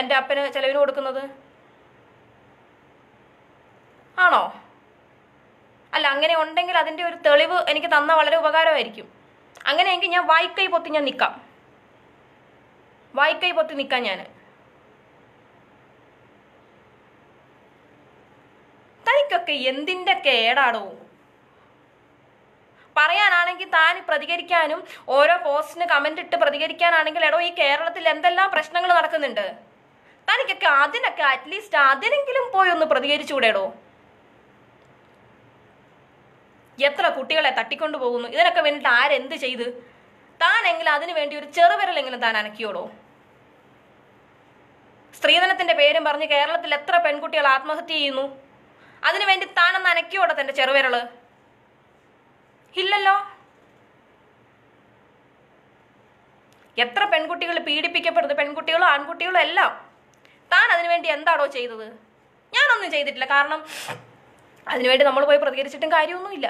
എൻ്റെ അപ്പന് ചെലവിന് കൊടുക്കുന്നത്? ആണോ? അല്ല, അങ്ങനെ ഉണ്ടെങ്കിൽ അതിൻ്റെ ഒരു തെളിവ് എനിക്ക് തന്ന വളരെ ഉപകാരമായിരിക്കും. അങ്ങനെയെങ്കിൽ ഞാൻ വായ്ക്കൈ പൊത്തി നിൽക്കാം. ഞാൻ തനിക്കൊക്കെ എന്തിൻ്റെ കേടാടോ? പറയാനാണെങ്കിൽ താൻ പ്രതികരിക്കാനും ഓരോ പോസ്റ്റിന് കമന്റ് ഇട്ട് പ്രതികരിക്കാനാണെങ്കിൽ, എടോ ഈ കേരളത്തിൽ എന്തെല്ലാം പ്രശ്നങ്ങൾ നടക്കുന്നുണ്ട്. തനിക്കൊക്കെ അതിനൊക്കെ അറ്റ്ലീസ്റ്റ് അതിനെങ്കിലും പോയി ഒന്ന് പ്രതികരിച്ചുകൂടെടോ? എത്ര കുട്ടികളെ തട്ടിക്കൊണ്ടു പോകുന്നു. ഇതിനൊക്കെ വേണ്ടിയിട്ട് ആരെന്ത് ചെയ്ത്? താനെങ്കിലും അതിനു വേണ്ടി ഒരു ചെറുവിരലെങ്കിലും താൻ അനക്കിയോടോ? സ്ത്രീധനത്തിന്റെ പേരും പറഞ്ഞ് കേരളത്തിൽ എത്ര പെൺകുട്ടികൾ ആത്മഹത്യ ചെയ്യുന്നു. അതിനുവേണ്ടി താനൊന്ന് അനക്കിയോടെ തന്റെ ചെറുവിരള്? ഇല്ലല്ലോ. എത്ര പെൺകുട്ടികൾ പീഡിപ്പിക്കപ്പെടുന്നു, പെൺകുട്ടികളും ആൺകുട്ടികളും എല്ലാം. താൻ അതിനുവേണ്ടി എന്താണോ ചെയ്തത്? ഞാനൊന്നും ചെയ്തിട്ടില്ല. കാരണം അതിനുവേണ്ടി നമ്മൾ പോയി പ്രതികരിച്ചിട്ടും കാര്യമൊന്നുമില്ല,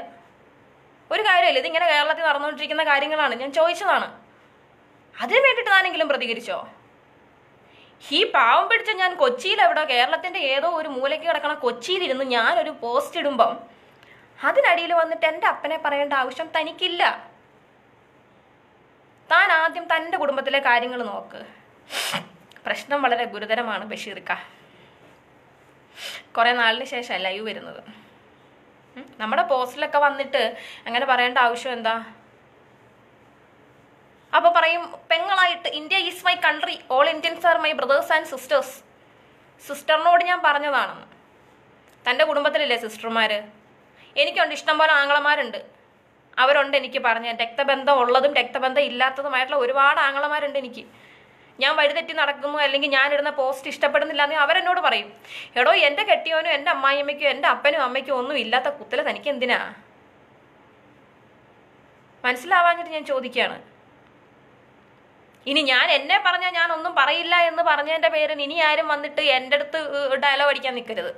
ഒരു കാര്യമില്ല. ഇതിങ്ങനെ കേരളത്തിൽ നടന്നുകൊണ്ടിരിക്കുന്ന കാര്യങ്ങളാണ്. ഞാൻ ചോദിച്ചതാണ്. അതിനു വേണ്ടിയിട്ട് താനെങ്കിലും പ്രതികരിച്ചോ? ഈ പാവം പിടിച്ച ഞാൻ കൊച്ചിയിൽ എവിടോ കേരളത്തിന്റെ ഏതോ ഒരു മൂലയ്ക്ക് കിടക്കണ കൊച്ചിയിലിരുന്ന് ഞാനൊരു പോസ്റ്റ് ഇടുമ്പം അതിനടിയിൽ വന്നിട്ട് എൻ്റെ അപ്പനെ പറയേണ്ട ആവശ്യം തനിക്കില്ല. താൻ ആദ്യം തൻ്റെ കുടുംബത്തിലെ കാര്യങ്ങൾ നോക്ക്. പ്രശ്നം വളരെ ഗുരുതരമാണ് ബഷീർക്ക. കുറെ നാളിന് ശേഷം ലൈവ് വരുന്നത്. നമ്മുടെ പോസ്റ്റിലൊക്കെ വന്നിട്ട് അങ്ങനെ പറയേണ്ട ആവശ്യം എന്താ? അപ്പൊ പറയും പെങ്ങളായിട്ട്, India is my country, all Indians are my brothers and sisters. സിസ്റ്ററിനോട് ഞാൻ പറഞ്ഞതാണെന്ന്. തൻ്റെ കുടുംബത്തിലില്ലേ സിസ്റ്റർമാര്? എനിക്കുണ്ട്, ഇഷ്ടംപോലെ ആങ്ങളമാരുണ്ട്. അവരുണ്ട് എനിക്ക് പറഞ്ഞ രക്തബന്ധം ഉള്ളതും രക്തബന്ധം ഇല്ലാത്തതുമായിട്ടുള്ള ഒരുപാട് ആങ്ങളമാരുണ്ട് എനിക്ക്. ഞാൻ വഴിതെറ്റി നടക്കുന്നു, അല്ലെങ്കിൽ ഞാനിടുന്ന പോസ്റ്റ് ഇഷ്ടപ്പെടുന്നില്ല എന്ന് അവരെന്നോട് പറയും. എടോ, എൻ്റെ കെട്ടിയോനും എൻ്റെ അമ്മായിയമ്മയ്ക്കും എൻ്റെ അപ്പനും അമ്മയ്ക്കും ഒന്നും ഇല്ലാത്ത കുത്തല തനിക്ക് എന്തിനാ? മനസ്സിലാവാഞ്ഞിട്ട് ഞാൻ ചോദിക്കുകയാണ്. ഇനി ഞാൻ എന്നെ പറഞ്ഞാൽ ഞാൻ ഒന്നും പറയില്ല എന്ന് പറഞ്ഞതിൻ്റെ പേരിൽ ഇനി ആരും വന്നിട്ട് എൻ്റെ അടുത്ത് ഡയലോഗ് അടിക്കാൻ നിൽക്കരുത്.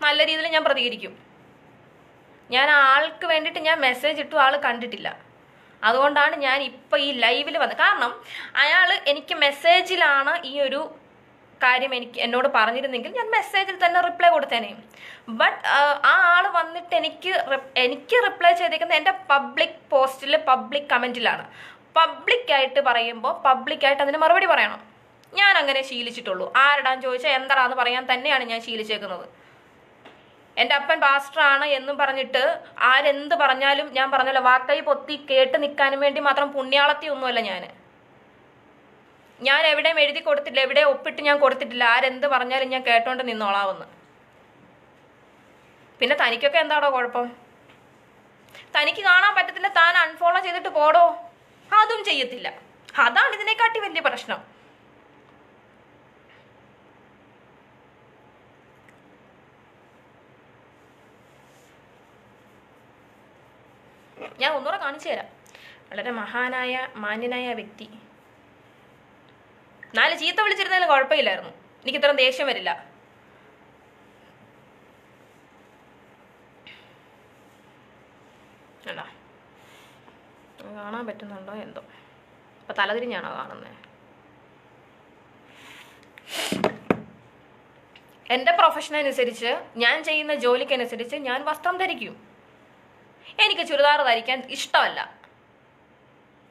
നല്ല രീതിയിൽ ഞാൻ പ്രതികരിക്കും. ഞാൻ ആൾക്ക് വേണ്ടിയിട്ട് ഞാൻ മെസ്സേജ് ഇട്ടു, ആൾ കണ്ടിട്ടില്ല. അതുകൊണ്ടാണ് ഞാൻ ഇപ്പം ഈ ലൈവിൽ വന്നത്. കാരണം അയാൾ എനിക്ക് മെസ്സേജിലാണ് ഈ ഒരു കാര്യം എന്നോട് പറഞ്ഞിരുന്നെങ്കിൽ ഞാൻ മെസ്സേജിൽ തന്നെ റിപ്ലൈ കൊടുത്തേനെ. ബട്ട് ആ ആൾ വന്നിട്ട് എനിക്ക് റിപ്ലൈ ചെയ്തേക്കുന്നത് എൻ്റെ പബ്ലിക് പോസ്റ്റിൽ പബ്ലിക് കമൻറ്റിലാണ്. പബ്ലിക്കായിട്ട് പറയുമ്പോൾ പബ്ലിക്കായിട്ട് അതിന് മറുപടി പറയണം. ഞാൻ അങ്ങനെ ശീലിച്ചിട്ടുള്ളൂ. ആരുടാന്ന് ചോദിച്ചാൽ എന്താണെന്ന് പറയാൻ തന്നെയാണ് ഞാൻ ശീലിച്ചേക്കുന്നത്. എൻ്റെ അപ്പൻ പാസ്റ്ററാണ് എന്നും പറഞ്ഞിട്ട് ആരെന്ത് പറഞ്ഞാലും ഞാൻ പറഞ്ഞല്ലോ, വാക്കൈ പൊത്തി കേട്ട് നിൽക്കാനും വേണ്ടി മാത്രം പുണ്യാളത്തി ഒന്നുമല്ല ഞാൻ എവിടെയും എഴുതി കൊടുത്തിട്ടില്ല, എവിടെ ഒപ്പിട്ട് ഞാൻ കൊടുത്തിട്ടില്ല. ആരെന്ത് പറഞ്ഞാലും ഞാൻ കേട്ടോണ്ട് നിന്നോളാവുന്ന്. പിന്നെ തനിക്കൊക്കെ എന്താണോ കുഴപ്പം? തനിക്ക് കാണാൻ പറ്റത്തില്ല, താൻ അൺഫോളോ ചെയ്തിട്ട് പോടോ. അതും ചെയ്യത്തില്ല. അതാണ് ഇതിനെക്കാട്ടി വലിയ പ്രശ്നം. ഞാൻ ഒന്നുകൂടെ കാണിച്ചു തരാം. വളരെ മഹാനായ മാന്യനായ വ്യക്തി. 4 ചീത്ത വിളിച്ചിരുന്നാലും കുഴപ്പമില്ലായിരുന്നു, എനിക്ക് ഇത്രയും ദേഷ്യം വരില്ല. അല്ല, കാണാൻ പറ്റുന്നുണ്ടോ എന്തോ? അപ്പം തലതിരിഞ്ഞാണോ കാണുന്നത്? എൻ്റെ പ്രൊഫഷൻ അനുസരിച്ച്, ഞാൻ ചെയ്യുന്ന ജോലിക്കനുസരിച്ച് ഞാൻ വസ്ത്രം ധരിക്കും. എനിക്ക് ചുരിദാർ ധരിക്കാൻ ഇഷ്ടമല്ല,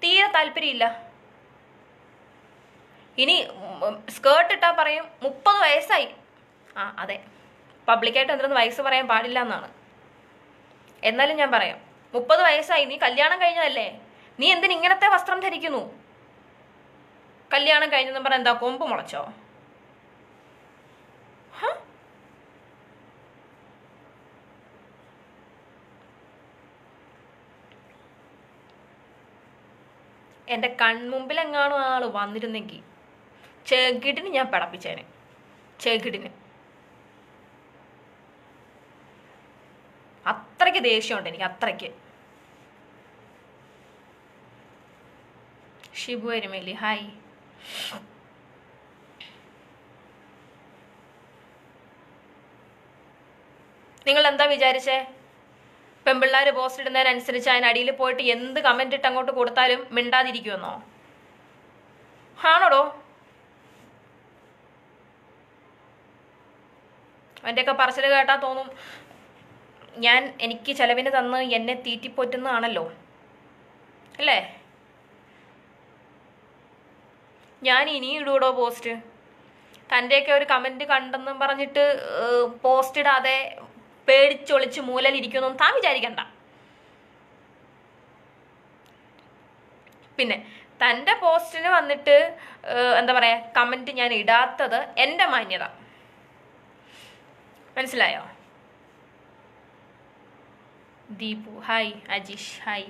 തീരെ താല്പര്യമില്ല. ഇനി സ്കേർട്ട് ഇട്ടാൽ പറയും 30 വയസ്സായി. അതെ, പബ്ലിക്കായിട്ട് എന്തെങ്കിലും വയസ്സ് പറയാൻ പാടില്ല എന്നാണ്. എന്നാലും ഞാൻ പറയാം, 30 വയസ്സായി, നീ കല്യാണം കഴിഞ്ഞതല്ലേ, നീ എന്തിന് ഇങ്ങനത്തെ വസ്ത്രം ധരിക്കുന്നു? കല്യാണം കഴിഞ്ഞെന്ന് പറഞ്ഞാൽ എന്താ കൊമ്പ് മുളച്ചോ? എൻ്റെ കൺമുമ്പിലെങ്ങാനും ആൾ വന്നിരുന്നെങ്കിൽ ചെകിടിന് ഞാൻ പടപ്പിച്ചേനെ. ചെകിടിന് അത്രയ്ക്ക് ദേഷ്യമുണ്ട് എനിക്ക്, അത്രയ്ക്ക്. ഷിബു എരുമേലി ഹായ്. നിങ്ങൾ എന്താ വിചാരിച്ചേ? പെൺപിള്ളേർ പോസ്റ്റ് ഇടുന്നതിനനുസരിച്ച് അതിനടിയിൽ പോയിട്ട് എന്ത് കമന്റ് ഇട്ട് അങ്ങോട്ട് കൊടുത്താലും മിണ്ടാതിരിക്കുമെന്നോ? ആണോടോ? എൻ്റെയൊക്കെ പറച്ചിൽ കേട്ടാൽ തോന്നും എനിക്ക് ചെലവിന് തന്ന് എന്നെ തീറ്റിപ്പോറ്റുന്നതാണല്ലോ അല്ലേ? ഞാൻ ഇനിയും ഇടൂടോ പോസ്റ്റ്? തൻ്റെയൊക്കെ ഒരു കമന്റ് കണ്ടെന്നും പറഞ്ഞിട്ട് പോസ്റ്റ് ഇടാതെ പേടിച്ചൊളിച്ച് മൂലലിരിക്കുന്നു താൻ വിചാരിക്കണ്ട. പിന്നെ തൻ്റെ പോസ്റ്റിന് വന്നിട്ട് എന്താ പറയാ, കമന്റ് ഞാൻ ഇടാത്തത് എൻ്റെ മാന്യത. മനസ്സിലായോ? Deepu hi, Ajeesh hi,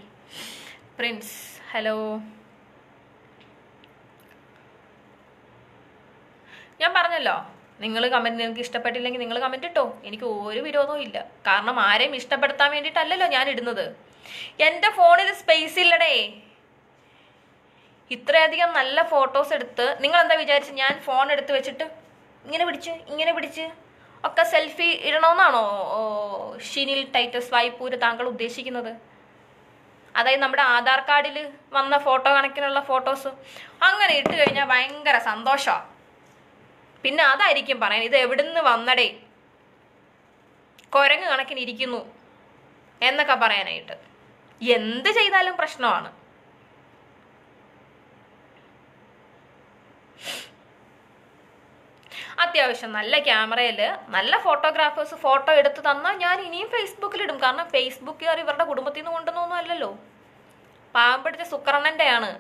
Prince hello. ഞാൻ പറഞ്ഞല്ലോ, നിങ്ങൾ കമന്റ്, നിങ്ങൾക്ക് ഇഷ്ടപ്പെട്ടില്ലെങ്കിൽ നിങ്ങൾ കമന്റ് ഇട്ടോ, എനിക്ക് ഒരു വിരോധവും ഇല്ല. കാരണം ആരെയും ഇഷ്ടപ്പെടുത്താൻ വേണ്ടിയിട്ടല്ലല്ലോ ഞാൻ ഇടുന്നത്. എൻ്റെ ഫോണിൽ സ്പേസ് ഇല്ലടേ. ഇത്രയധികം നല്ല ഫോട്ടോസ് എടുത്ത് നിങ്ങൾ എന്താ വിചാരിച്ച് ഞാൻ ഫോൺ എടുത്ത് വെച്ചിട്ട് ഇങ്ങനെ പിടിച്ച് ഒക്കെ സെൽഫി ഇടണമെന്നാണോ ഷിനിൽ ടൈറ്റസ് വായ്പൂര് താങ്കൾ ഉദ്ദേശിക്കുന്നത്? അതായത് നമ്മുടെ ആധാർ കാർഡിൽ വന്ന ഫോട്ടോ കണക്കിനുള്ള ഫോട്ടോസ് അങ്ങനെ ഇട്ട് കഴിഞ്ഞാൽ ഭയങ്കര സന്തോഷമാണ്. പിന്നെ അതായിരിക്കും പറയാൻ, ഇത് എവിടുന്ന് വന്നടേ, കുരങ്ങ് കണക്കിന് ഇരിക്കുന്നു എന്നൊക്കെ പറയാനായിട്ട്. എന്ത് ചെയ്താലും പ്രശ്നമാണ്. അത്യാവശ്യം നല്ല ക്യാമറയിൽ നല്ല ഫോട്ടോഗ്രാഫേഴ്സ് ഫോട്ടോ എടുത്ത് തന്നാൽ ഞാൻ ഇനിയും ഫേസ്ബുക്കിലിടും. കാരണം ഫേസ്ബുക്കുകാർ ഇവരുടെ കുടുംബത്തിൽ നിന്ന് കൊണ്ടുവന്നൊന്നും അല്ലല്ലോ, പാവം പിടിച്ച സുക്കറണ്ണൻ്റെയാണ്.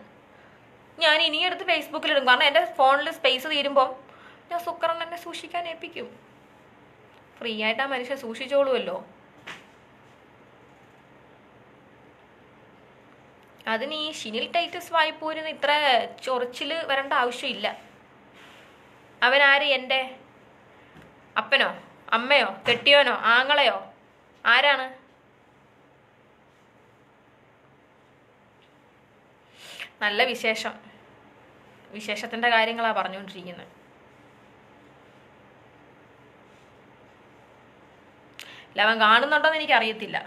ഞാൻ ഇനിയും എടുത്ത് ഫേസ്ബുക്കിലിടും. കാരണം എൻ്റെ ഫോണിൽ സ്പേസ് തീരുമ്പം ഞാൻ സുക്കറണ്ണനെ സൂക്ഷിക്കാൻ ഏൽപ്പിക്കും. ഫ്രീ ആയിട്ട് ആ മനുഷ്യൻ സൂക്ഷിച്ചോളുമല്ലോ. അതിന് ഈ ഷിനിൽ ടൈറ്റസ് വായ്പൂരിന് ഇത്ര ചൊറിച്ചിൽ വരേണ്ട ആവശ്യമില്ല. അവനാര്? എൻ്റെ അപ്പനോ അമ്മയോ കെട്ടിയോനോ ആങ്ങളെയോ? ആരാണ്? നല്ല വിശേഷം, വിശേഷത്തിൻ്റെ കാര്യങ്ങളാണ് പറഞ്ഞുകൊണ്ടിരിക്കുന്നത്. അല്ല, അവൻ കാണുന്നുണ്ടോയെന്ന് എനിക്കറിയത്തില്ല.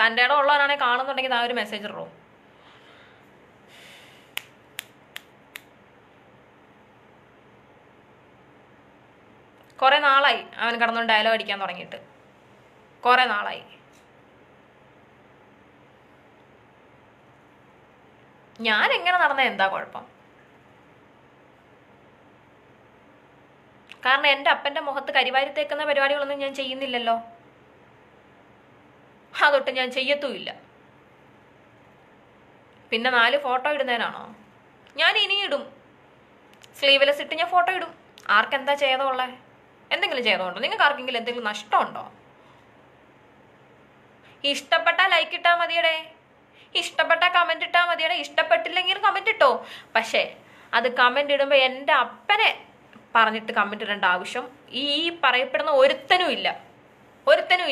തൻ്റെ ഇടം ഉള്ളവനാണെങ്കിൽ കാണുന്നുണ്ടെങ്കിൽ ആ ഒരു മെസ്സേജ് ഇടൂ. കുറെ നാളായി അവൻ കിടന്നുകൊണ്ട് ഡയലോഗ് അടിക്കാൻ തുടങ്ങിയിട്ട്, കുറെ നാളായി. ഞാൻ എങ്ങനെ നടന്ന എന്താ കുഴപ്പം? കാരണം എൻ്റെ അപ്പൻ്റെ മുഖത്ത് കരിവാരി തേക്കുന്ന പരിപാടികളൊന്നും ഞാൻ ചെയ്യുന്നില്ലല്ലോ. അതൊട്ട് ഞാൻ ചെയ്യത്തുമില്ല. പിന്നെ 4 ഫോട്ടോ ഇടുന്നതിനാണോ? ഞാൻ ഇനി ഇടും. സ്ലീവ്ലെസ് ഇട്ട് ഞാൻ ഫോട്ടോ ഇടും. ആർക്കെന്താ ചെയ്തോളേ? എന്തെങ്കിലും ചെയ്തോണ്ടോ? നിങ്ങൾക്ക് ആർക്കെങ്കിലും എന്തെങ്കിലും നഷ്ടമുണ്ടോ? ഇഷ്ടപ്പെട്ടാൽ ലൈക്ക് ഇട്ടാൽ മതിയടേ, ഇഷ്ടപ്പെട്ടാൽ കമന്റ് ഇട്ടാൽ മതിയടേ. ഇഷ്ടപ്പെട്ടില്ലെങ്കിൽ കമന്റ് ഇട്ടോ. പക്ഷേ അത് കമന്റ് ഇടുമ്പോൾ എൻ്റെ അപ്പനെ പറഞ്ഞിട്ട് കമന്റ് ഇടേണ്ട ആവശ്യം ഈ പറയപ്പെടുന്ന ഒരുത്തനും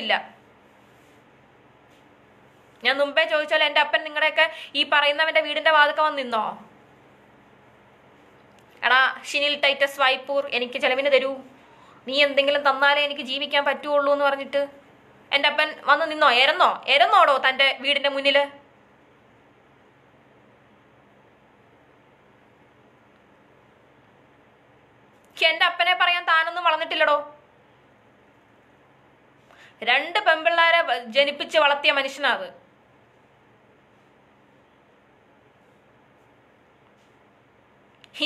ഇല്ല. ഞാൻ മുമ്പേ ചോദിച്ചാൽ എൻ്റെ അപ്പൻ നിങ്ങളുടെയൊക്കെ ഈ പറയുന്നവൻ്റെ വീടിൻ്റെ വാതിൽക്ക വന്ന് നിന്നോ? എടാ ഷിനിൽ ടൈറ്റസ് വായ്പൂർ, എനിക്ക് ചെലവിന് തരൂ, നീ എന്തെങ്കിലും തന്നാലേ എനിക്ക് ജീവിക്കാൻ പറ്റുള്ളൂ എന്ന് പറഞ്ഞിട്ട് എൻ്റെ അപ്പൻ വന്ന് നിന്നോ? എരന്നോടോ തൻ്റെ വീടിൻ്റെ മുന്നിൽ? എൻ്റെ അപ്പനെ പറയാൻ താനൊന്നും വളർന്നിട്ടില്ലടോ. 2 പെൺപിള്ളാരെ ജനിപ്പിച്ച് വളർത്തിയ മനുഷ്യനാ അത്.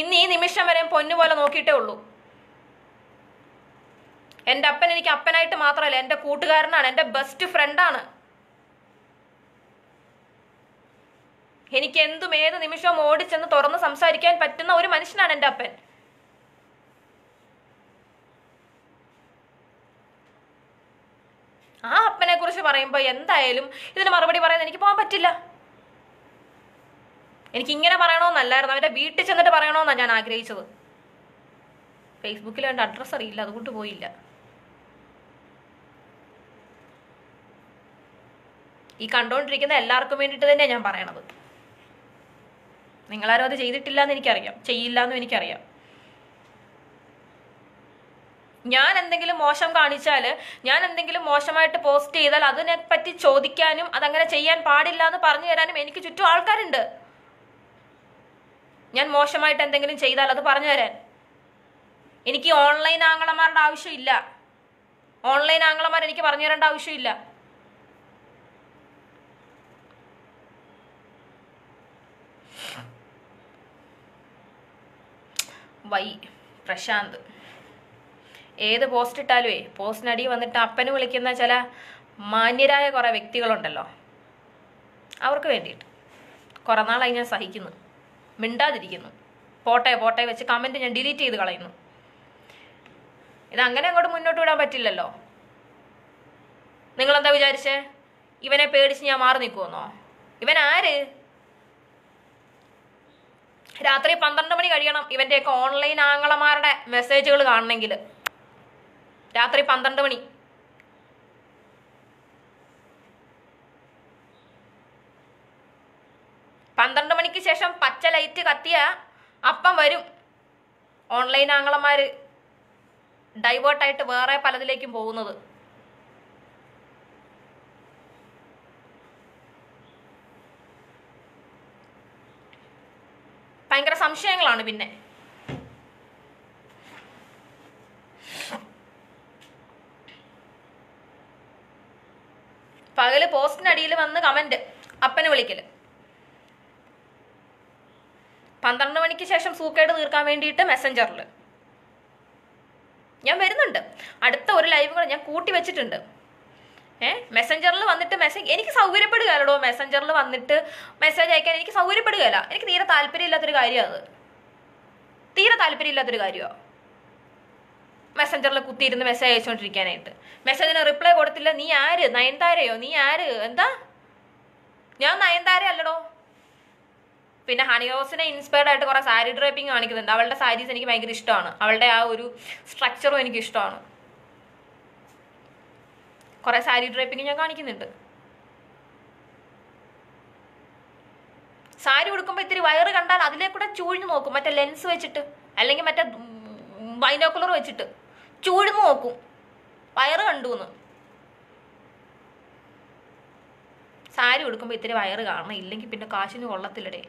ഇന്ന് ഈ നിമിഷം വരെ പൊന്നുപോലെ നോക്കിയിട്ടേ ഉള്ളൂ. എൻ്റെ അപ്പൻ എനിക്ക് അപ്പനായിട്ട് മാത്രമല്ല, എൻ്റെ കൂട്ടുകാരനാണ്, എൻ്റെ ബെസ്റ്റ് ഫ്രണ്ടാണ്. എനിക്ക് എന്തും ഏത് നിമിഷവും ഓടിച്ചെന്ന് തുറന്ന് സംസാരിക്കാൻ പറ്റുന്ന ഒരു മനുഷ്യനാണ് എൻ്റെ അപ്പൻ. ആ അപ്പനെ കുറിച്ച് പറയുമ്പോൾ എന്തായാലും ഇതിന് മറുപടി പറയാൻ എനിക്ക് പോകാൻ പറ്റില്ല. എനിക്ക് ഇങ്ങനെ പറയണമെന്നല്ലായിരുന്നു, അവൻ്റെ വീട്ടിൽ ചെന്നിട്ട് പറയണമെന്നാണ് ഞാൻ ആഗ്രഹിച്ചത്. ഫേസ്ബുക്കിൽ എൻ്റെ അഡ്രസ്സ് അറിയില്ല, അതുകൊണ്ട് പോയില്ല. ഈ കണ്ടുകൊണ്ടിരിക്കുന്ന എല്ലാവർക്കും വേണ്ടിയിട്ട് തന്നെയാണ് ഞാൻ പറയണത്. നിങ്ങളാരും അത് ചെയ്തിട്ടില്ല എന്ന് എനിക്കറിയാം, ചെയ്യില്ല എന്നും എനിക്കറിയാം. ഞാൻ എന്തെങ്കിലും മോശം കാണിച്ചാൽ, ഞാൻ എന്തെങ്കിലും മോശമായിട്ട് പോസ്റ്റ് ചെയ്താൽ അതിനെപ്പറ്റി ചോദിക്കാനും അതങ്ങനെ ചെയ്യാൻ പാടില്ല എന്ന് പറഞ്ഞു തരാനും എനിക്ക് ചുറ്റും ആൾക്കാരുണ്ട്. ഞാൻ മോശമായിട്ട് എന്തെങ്കിലും ചെയ്താൽ അത് പറഞ്ഞു തരാൻ. എനിക്ക് ഓൺലൈൻ ആങ്ങളമാരുടെ ആവശ്യമില്ല. ഓൺലൈൻ ആങ്ങളമാർ എനിക്ക് പറഞ്ഞു തരേണ്ട ആവശ്യമില്ല. പ്രശാന്ത് ഏത് പോസ്റ്റ് ഇട്ടാലുവേ പോസ്റ്റിനടി വന്നിട്ട് അപ്പന് വിളിക്കുന്ന ചില മാന്യരായ കുറേ വ്യക്തികളുണ്ടല്ലോ, അവർക്ക് വേണ്ടിയിട്ട് കുറേ നാളായി ഞാൻ സഹിക്കുന്നു, മിണ്ടാതിരിക്കുന്നു, പോട്ടെ വെച്ച് കമൻറ്റ് ഞാൻ ഡിലീറ്റ് ചെയ്ത് കളയുന്നു. ഇതങ്ങനെ അങ്ങോട്ട് മുന്നോട്ട് വിടാൻ പറ്റില്ലല്ലോ. നിങ്ങളെന്താ വിചാരിച്ചേ? ഇവനെ പേടിച്ച് ഞാൻ മാറി നിൽക്കുമെന്നോ? ഇവൻ ആര്? രാത്രി 12 മണി കഴിയണം ഇവൻ്റെയൊക്കെ ഓൺലൈൻ ആങ്ങളമാരുടെ മെസ്സേജുകൾ കാണണമെങ്കിൽ. രാത്രി 12 മണി. മണിക്ക് ശേഷം പച്ച ലൈറ്റ് കത്തിയ അപ്പം വരും ഓൺലൈൻ ആങ്ങളമാർ ഡൈവേർട്ടായിട്ട് വേറെ പലതിലേക്കും പോകുന്നത്. ഭയങ്കര സംശയങ്ങളാണ്. പിന്നെ പകല് പോസ്റ്റിനടിയിൽ വന്ന് കമന്റ്, അപ്പന് വിളിക്കല്. 12 മണിക്ക് ശേഷം സൂക്കേട് തീർക്കാൻ വേണ്ടിയിട്ട് മെസ്സഞ്ചറിൽ ഞാൻ വരുന്നുണ്ട്. അടുത്ത ഒരു ലൈവ് കൂടെ ഞാൻ കൂട്ടി വെച്ചിട്ടുണ്ട്. മെസ്സഞ്ചറിൽ വന്നിട്ട് മെസ്സേജ് എനിക്ക് സൗകര്യപ്പെടുകയല്ലോ. മെസ്സഞ്ചറിൽ വന്നിട്ട് മെസ്സേജ് അയക്കാൻ എനിക്ക് സൗകര്യപ്പെടുകയല്ല. എനിക്ക് തീരെ താല്പര്യമില്ലാത്തൊരു കാര്യമാണ് അത്. തീരെ താല്പര്യമില്ലാത്തൊരു കാര്യമാണ് മെസ്സഞ്ചറിൽ കുത്തിയിരുന്ന് മെസ്സേജ് അയച്ചുകൊണ്ടിരിക്കാനായിട്ട്. മെസ്സേജിന് റിപ്ലൈ കൊടുത്തില്ല. നീ ആര്? നയൻതാരയോ? നീ ആര്? എന്താ? ഞാൻ നയൻതാര അല്ലടോ. പിന്നെ ഹണി റോസിനെ ഇൻസ്പയർഡ് ആയിട്ട് കുറേ സാരി ഡ്രേപ്പിംഗ് കാണിക്കുന്നുണ്ട്. അവളുടെ സാരീസ് എനിക്ക് ഭയങ്കര ഇഷ്ടമാണ്. അവളുടെ ആ ഒരു സ്ട്രക്ചറും എനിക്ക് ഇഷ്ടമാണ്. കുറേ സാരി ഡ്രേപ്പിംഗ് ഞാൻ കാണിക്കുന്നുണ്ട്. സാരി ഉടുക്കുമ്പോൾ ഇത്തിരി വയറ് കണ്ടാൽ അതിലേക്കൂടെ ചൂഴ്ന്നു നോക്കും, മറ്റേ ലെൻസ് വെച്ചിട്ട് അല്ലെങ്കിൽ മറ്റേ ബൈനോക്കുലർ വെച്ചിട്ട് ചൂഴ്ന്നു നോക്കും വയറ് കണ്ടുവെന്ന്. സാരി ഉടുക്കുമ്പോൾ ഇത്തിരി വയറ് കാണണം, ഇല്ലെങ്കിൽ പിന്നെ കാശിന് കൊള്ളത്തില്ലടേ.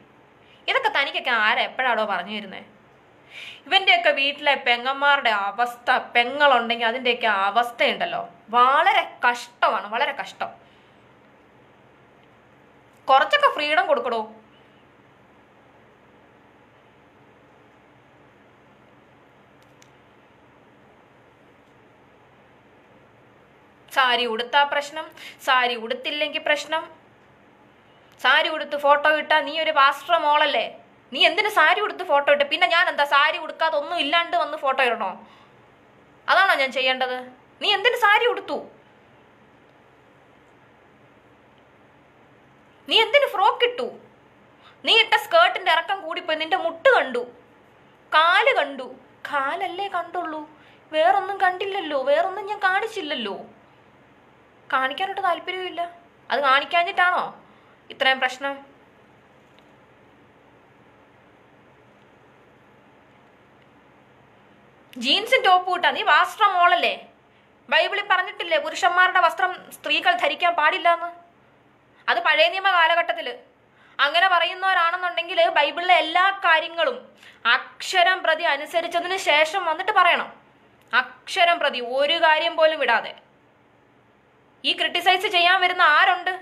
ഇതൊക്കെ തനിക്കൊക്കെ ആരാ എപ്പോഴാണോ പറഞ്ഞു തരുന്നത്? ഇവൻ്റെയൊക്കെ വീട്ടിലെ പെങ്ങന്മാരുടെ അവസ്ഥ, പെങ്ങളുണ്ടെങ്കിൽ അതിൻ്റെയൊക്കെ അവസ്ഥയുണ്ടല്ലോ, വളരെ കഷ്ടമാണ്, വളരെ കഷ്ടം. കുറച്ചൊക്കെ ഫ്രീഡം കൊടുക്കടോ. സാരി ഉടുത്താ പ്രശ്നം, സാരി ഉടുത്തില്ലെങ്കിൽ പ്രശ്നം. സാരി ഉടുത്ത് ഫോട്ടോ ഇട്ടാ നീ ഒരു പാസ്റ്റർ മോളല്ലേ, നീ എന്തിനു സാരി ഉടുത്ത് ഫോട്ടോ ഇട്ട്? പിന്നെ ഞാൻ എന്താ സാരി ഉടുക്കാതെ ഒന്നും ഇല്ലാണ്ട് വന്ന് ഫോട്ടോ ഇടണോ? അതാണോ ഞാൻ ചെയ്യേണ്ടത്? നീ എന്തിനു സാരി ഉടുത്തു? നീ എന്തിനു ഫ്രോക്ക് ഇട്ടു? നീ ഇട്ട സ്കേർട്ടിന്റെ ഇറക്കം കൂടിപ്പോയി. നിന്റെ മുട്ട് കണ്ടു, കാല് കണ്ടു. കാലല്ലേ കണ്ടുള്ളൂ, വേറൊന്നും കണ്ടില്ലല്ലോ, വേറൊന്നും ഞാൻ കാണിച്ചില്ലല്ലോ. കാണിക്കാനോട്ട് താല്പര്യമില്ല. അത് കാണിക്കാഞ്ഞിട്ടാണോ ഇത്രയും പ്രശ്നം? ജീൻസും ടോപ്പ് ഇട്ടാ നീ വാസ്ത്രം മോളല്ലേ? ബൈബിളിൽ പറഞ്ഞിട്ടില്ലേ പുരുഷന്മാരുടെ വസ്ത്രം സ്ത്രീകൾ ധരിക്കാൻ പാടില്ല എന്ന്? അത് പഴയ നിയമ കാലഘട്ടത്തിൽ. അങ്ങനെ പറയുന്നവരാണെന്നുണ്ടെങ്കിൽ ബൈബിളിലെ എല്ലാ കാര്യങ്ങളും അക്ഷരം പ്രതി അനുസരിച്ചതിന് ശേഷം വന്നിട്ട് പറയണം. അക്ഷരം പ്രതി ഒരു കാര്യം പോലും വിടാതെ. ഈ ക്രിട്ടിസൈസ് ചെയ്യാൻ വരുന്ന ആരുണ്ട്?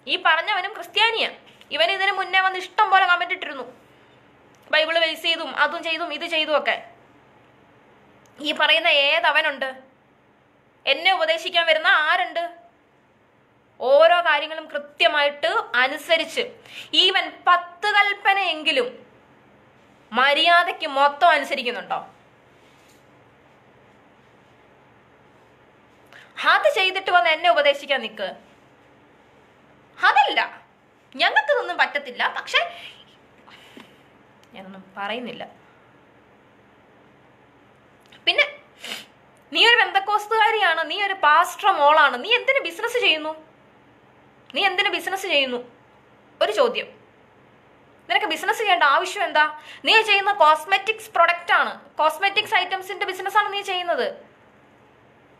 ഈ പറഞ്ഞവനും ക്രിസ്ത്യാനിയാ. ഇവൻ ഇതിന് മുന്നേ വന്ന് ഇഷ്ടം പോലെ കമന്റ് ഇട്ടിരുന്നു, ബൈബിള് ബേസ് ചെയ്തും അതും ചെയ്തും ഇത് ചെയ്തും ഒക്കെ. ഈ പറയുന്ന ഏതവനുണ്ട്? എന്നെ ഉപദേശിക്കാൻ വരുന്ന ആരുണ്ട്? ഓരോ കാര്യങ്ങളും കൃത്യമായിട്ട് അനുസരിച്ച്, ഈവൻ 10 കൽപ്പനയെങ്കിലും മര്യാദയ്ക്ക് മൊത്തം അനുസരിക്കുന്നുണ്ടോ? അത് ചെയ്തിട്ട് വന്ന് എന്നെ ഉപദേശിക്കാൻ നിൽക്ക്. അതല്ല, ഞങ്ങൾക്കിതൊന്നും പറ്റത്തില്ല. പക്ഷെ ഞാനൊന്നും പറയുന്നില്ല. പിന്നെ നീ ഒരു പെന്തക്കോസ്തുകാരിയാണ്, നീ ഒരു പാസ്റ്റർ മോളാണ്, നീ എന്തിനു ബിസിനസ് ചെയ്യുന്നു? ഒരു ചോദ്യം. നിനക്ക് ബിസിനസ് ചെയ്യേണ്ട ആവശ്യം എന്താ? നീ ചെയ്യുന്ന കോസ്മെറ്റിക്സ് പ്രൊഡക്റ്റ് ആണ്, കോസ്മെറ്റിക്സ് ഐറ്റംസിന്റെ ബിസിനസ്സാണ് നീ ചെയ്യുന്നത്.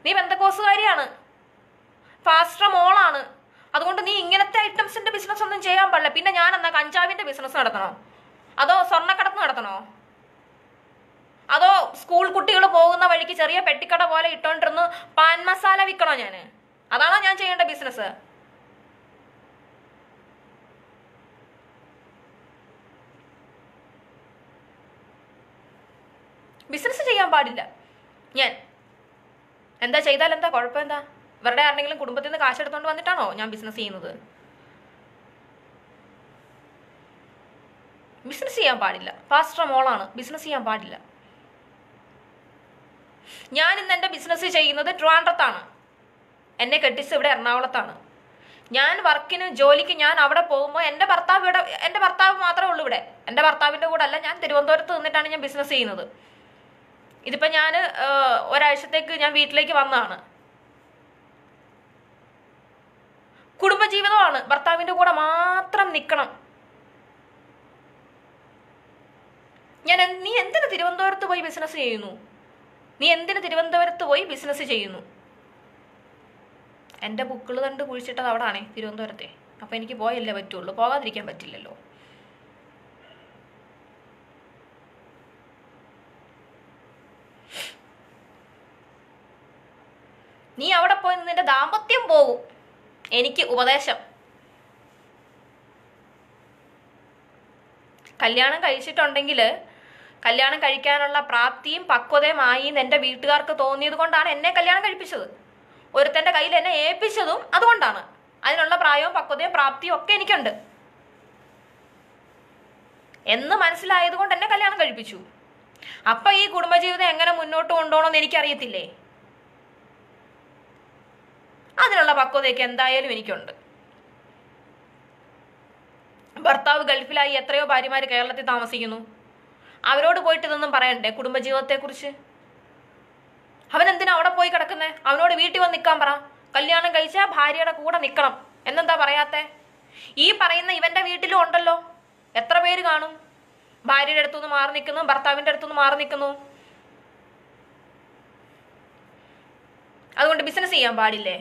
നീ പെന്തക്കോസ്തുകാരിയാണ്, പാസ്റ്റർ മോളാണ്. അതുകൊണ്ട് നീ ഇങ്ങനത്തെ ഐറ്റംസിന്റെ ബിസിനസ് ഒന്നും ചെയ്യാൻ പാടില്ല. പിന്നെ ഞാൻ എന്നാ കഞ്ചാവിന്റെ ബിസിനസ് നടത്തണോ? അതോ സ്വർണ്ണക്കടത്ത് നടത്തണോ? അതോ സ്കൂൾ കുട്ടികൾ പോകുന്ന വഴിക്ക് ചെറിയ പെട്ടിക്കട പോലെ ഇട്ടോണ്ടിരുന്ന് പാൻ മസാല വിൽക്കണോ ഞാൻ? അതാണോ ഞാൻ ചെയ്യേണ്ട ബിസിനസ്? ബിസിനസ് ചെയ്യാൻ പാടില്ല ഞാൻ. എന്താ ചെയ്താൽ എന്താ കുഴപ്പം? എന്താ ഇവരുടെ ആരുടെങ്കിലും കുടുംബത്തിൽ നിന്ന് കാശെടുത്തോണ്ട് വന്നിട്ടാണോ ഞാൻ ബിസിനസ് ചെയ്യുന്നത്? ബിസിനസ് ചെയ്യാൻ പാടില്ല. പാസ്റ്റർ മോളാണ്, ബിസിനസ് ചെയ്യാൻ പാടില്ല. ഞാൻ ഇന്ന് എൻ്റെ ബിസിനസ് ചെയ്യുന്നത് ട്രിവാൻഡ്രത്താണ്. എന്നെ കെട്ടിച്ച് ഇവിടെ എറണാകുളത്താണ്. ഞാൻ വർക്കിന് ജോലിക്ക് ഞാൻ അവിടെ പോകുമ്പോൾ എൻ്റെ ഭർത്താവ് മാത്രമേ ഉള്ളൂ ഇവിടെ. എൻ്റെ ഭർത്താവിൻ്റെ കൂടെ അല്ല, ഞാൻ തിരുവനന്തപുരത്ത് നിന്നിട്ടാണ് ഞാൻ ബിസിനസ് ചെയ്യുന്നത്. ഇതിപ്പോൾ ഞാൻ ഒരാഴ്ചത്തേക്ക് ഞാൻ വീട്ടിലേക്ക് വന്നതാണ്. കുടുംബജീവിതമാണ്, ഭർത്താവിൻ്റെ കൂടെ മാത്രം നിൽക്കണം. നീ എന്തിനു തിരുവനന്തപുരത്ത് പോയി ബിസിനസ് ചെയ്യുന്നു? എൻ്റെ ബുക്കുകൾ കണ്ട് കുഴിച്ചിട്ടത് അവിടാണേ, തിരുവനന്തപുരത്തെ. അപ്പം എനിക്ക് പോയല്ലേ പറ്റുള്ളൂ, പോകാതിരിക്കാൻ പറ്റില്ലല്ലോ. നീ അവിടെ പോയി നിന്റെ ദാമ്പത്യം പോകും. എനിക്ക് ഉപദേശം, കല്യാണം കഴിച്ചിട്ടുണ്ടെങ്കിൽ കല്യാണം കഴിക്കാനുള്ള പ്രാപ്തിയും പക്വതയും ആയി എൻ്റെ വീട്ടുകാർക്ക് തോന്നിയത് കൊണ്ടാണ് എന്നെ കല്യാണം കഴിപ്പിച്ചത്. ഒരുത്തൻ്റെ കയ്യിൽ എന്നെ ഏൽപ്പിച്ചതും അതുകൊണ്ടാണ്. അതിനുള്ള പ്രായവും പക്വതയും പ്രാപ്തിയും ഒക്കെ എനിക്കുണ്ട് എന്ന് മനസ്സിലായത് കൊണ്ട് എന്നെ കല്യാണം കഴിപ്പിച്ചു. അപ്പൊ ഈ കുടുംബജീവിതം എങ്ങനെ മുന്നോട്ട് കൊണ്ടുപോകണമെന്ന് എനിക്കറിയത്തില്ലേ? അതിനുള്ള പക്വതയൊക്കെ എന്തായാലും എനിക്കുണ്ട്. ഭർത്താവ് ഗൾഫിലായി എത്രയോ ഭാര്യമാര് കേരളത്തിൽ താമസിക്കുന്നു. അവരോട് പോയിട്ട് ഇതൊന്നും പറയണ്ടേ കുടുംബജീവിതത്തെ കുറിച്ച്? അവൻ എന്തിനാ അവിടെ പോയി കിടക്കുന്നേ? അവനോട് വീട്ടിൽ വന്ന് നിൽക്കാൻ പറ. കല്യാണം കഴിച്ചാൽ ഭാര്യയുടെ കൂടെ നിൽക്കണം എന്നെന്താ പറയാത്തെ? ഈ പറയുന്ന ഇവന്റെ വീട്ടിലും ഉണ്ടല്ലോ, എത്ര പേര് കാണും ഭാര്യയുടെ അടുത്തുനിന്ന് മാറി നിൽക്കുന്നു, ഭർത്താവിന്റെ അടുത്തുനിന്ന് മാറി നിൽക്കുന്നു. അതുകൊണ്ട് ബിസിനസ് ചെയ്യാൻ പാടില്ലേ?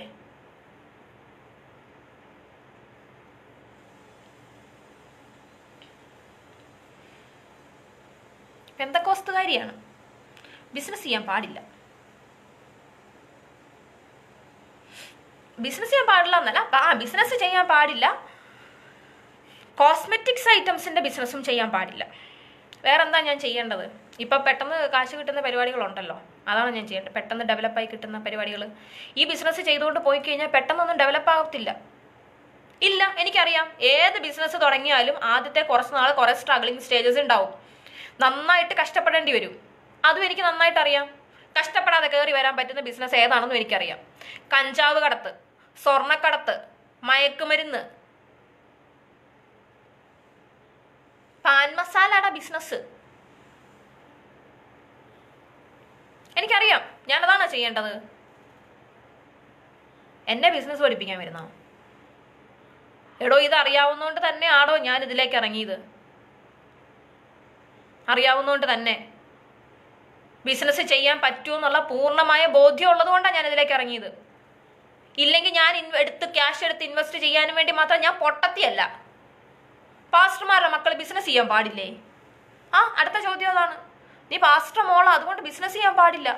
പെന്തക്കോസ്തുകാരിയാണ്, ബിസിനസ് ചെയ്യാൻ പാടില്ല. ബിസിനസ് ചെയ്യാൻ പാടില്ല എന്നല്ല, ബിസിനസ് ചെയ്യാൻ പാടില്ല. കോസ്മെറ്റിക്സ് ഐറ്റംസിന്റെ ബിസിനസ്സും ചെയ്യാൻ പാടില്ല. വേറെന്താ ഞാൻ ചെയ്യേണ്ടത്? ഇപ്പം പെട്ടെന്ന് കാശ് കിട്ടുന്ന പരിപാടികളുണ്ടല്ലോ, അതാണ് ഞാൻ ചെയ്യേണ്ടത്. പെട്ടെന്ന് ഡെവലപ്പായി കിട്ടുന്ന പരിപാടികൾ. ഈ ബിസിനസ് ചെയ്തുകൊണ്ട് പോയി കഴിഞ്ഞാൽ പെട്ടെന്നൊന്നും ഡെവലപ്പ് ആകത്തില്ല. ഇല്ല, എനിക്കറിയാം. ഏത് ബിസിനസ് തുടങ്ങിയാലും ആദ്യത്തെ കുറച്ച് നാൾ കുറേ സ്ട്രഗ്ലിംഗ് സ്റ്റേജസ് ഉണ്ടാവും. നന്നായിട്ട് കഷ്ടപ്പെടേണ്ടി വരും. അതും എനിക്ക് നന്നായിട്ട് അറിയാം. കഷ്ടപ്പെടാതെ കയറി വരാൻ പറ്റുന്ന ബിസിനസ് ഏതാണെന്നും എനിക്കറിയാം. കഞ്ചാവ് കടത്ത്, സ്വർണ്ണക്കടത്ത്, മയക്കുമരുന്ന്, പാൻ മസാലയുടെ ബിസിനസ് എനിക്കറിയാം. ഞാനതാണോ ചെയ്യേണ്ടത്? എന്നെ ബിസിനസ് പഠിപ്പിക്കാൻ വരുന്നോ? എടോ, ഇത് അറിയാവുന്നതുകൊണ്ട് തന്നെ ആടോ ഞാൻ ഇതിലേക്ക് ഇറങ്ങിയത്. അറിയാവുന്നതുകൊണ്ട് തന്നെ ബിസിനസ് ചെയ്യാൻ പറ്റുമെന്നുള്ള പൂർണ്ണമായ ബോധ്യം ഉള്ളത് കൊണ്ടാണ് ഞാൻ ഇതിലേക്ക് ഇറങ്ങിയത്. ഇല്ലെങ്കിൽ ഞാൻ ക്യാഷ് എടുത്ത് ഇൻവെസ്റ്റ് ചെയ്യാനും വേണ്ടി മാത്രം ഞാൻ പൊട്ടത്തിയല്ല. പാസ്റ്റർമാരുടെ മക്കൾ ബിസിനസ് ചെയ്യാൻ പാടില്ലേ? അടുത്ത ചോദ്യം അതാണ്. നീ പാസ്റ്റർ മോളാ, അതുകൊണ്ട് ബിസിനസ് ചെയ്യാൻ പാടില്ല.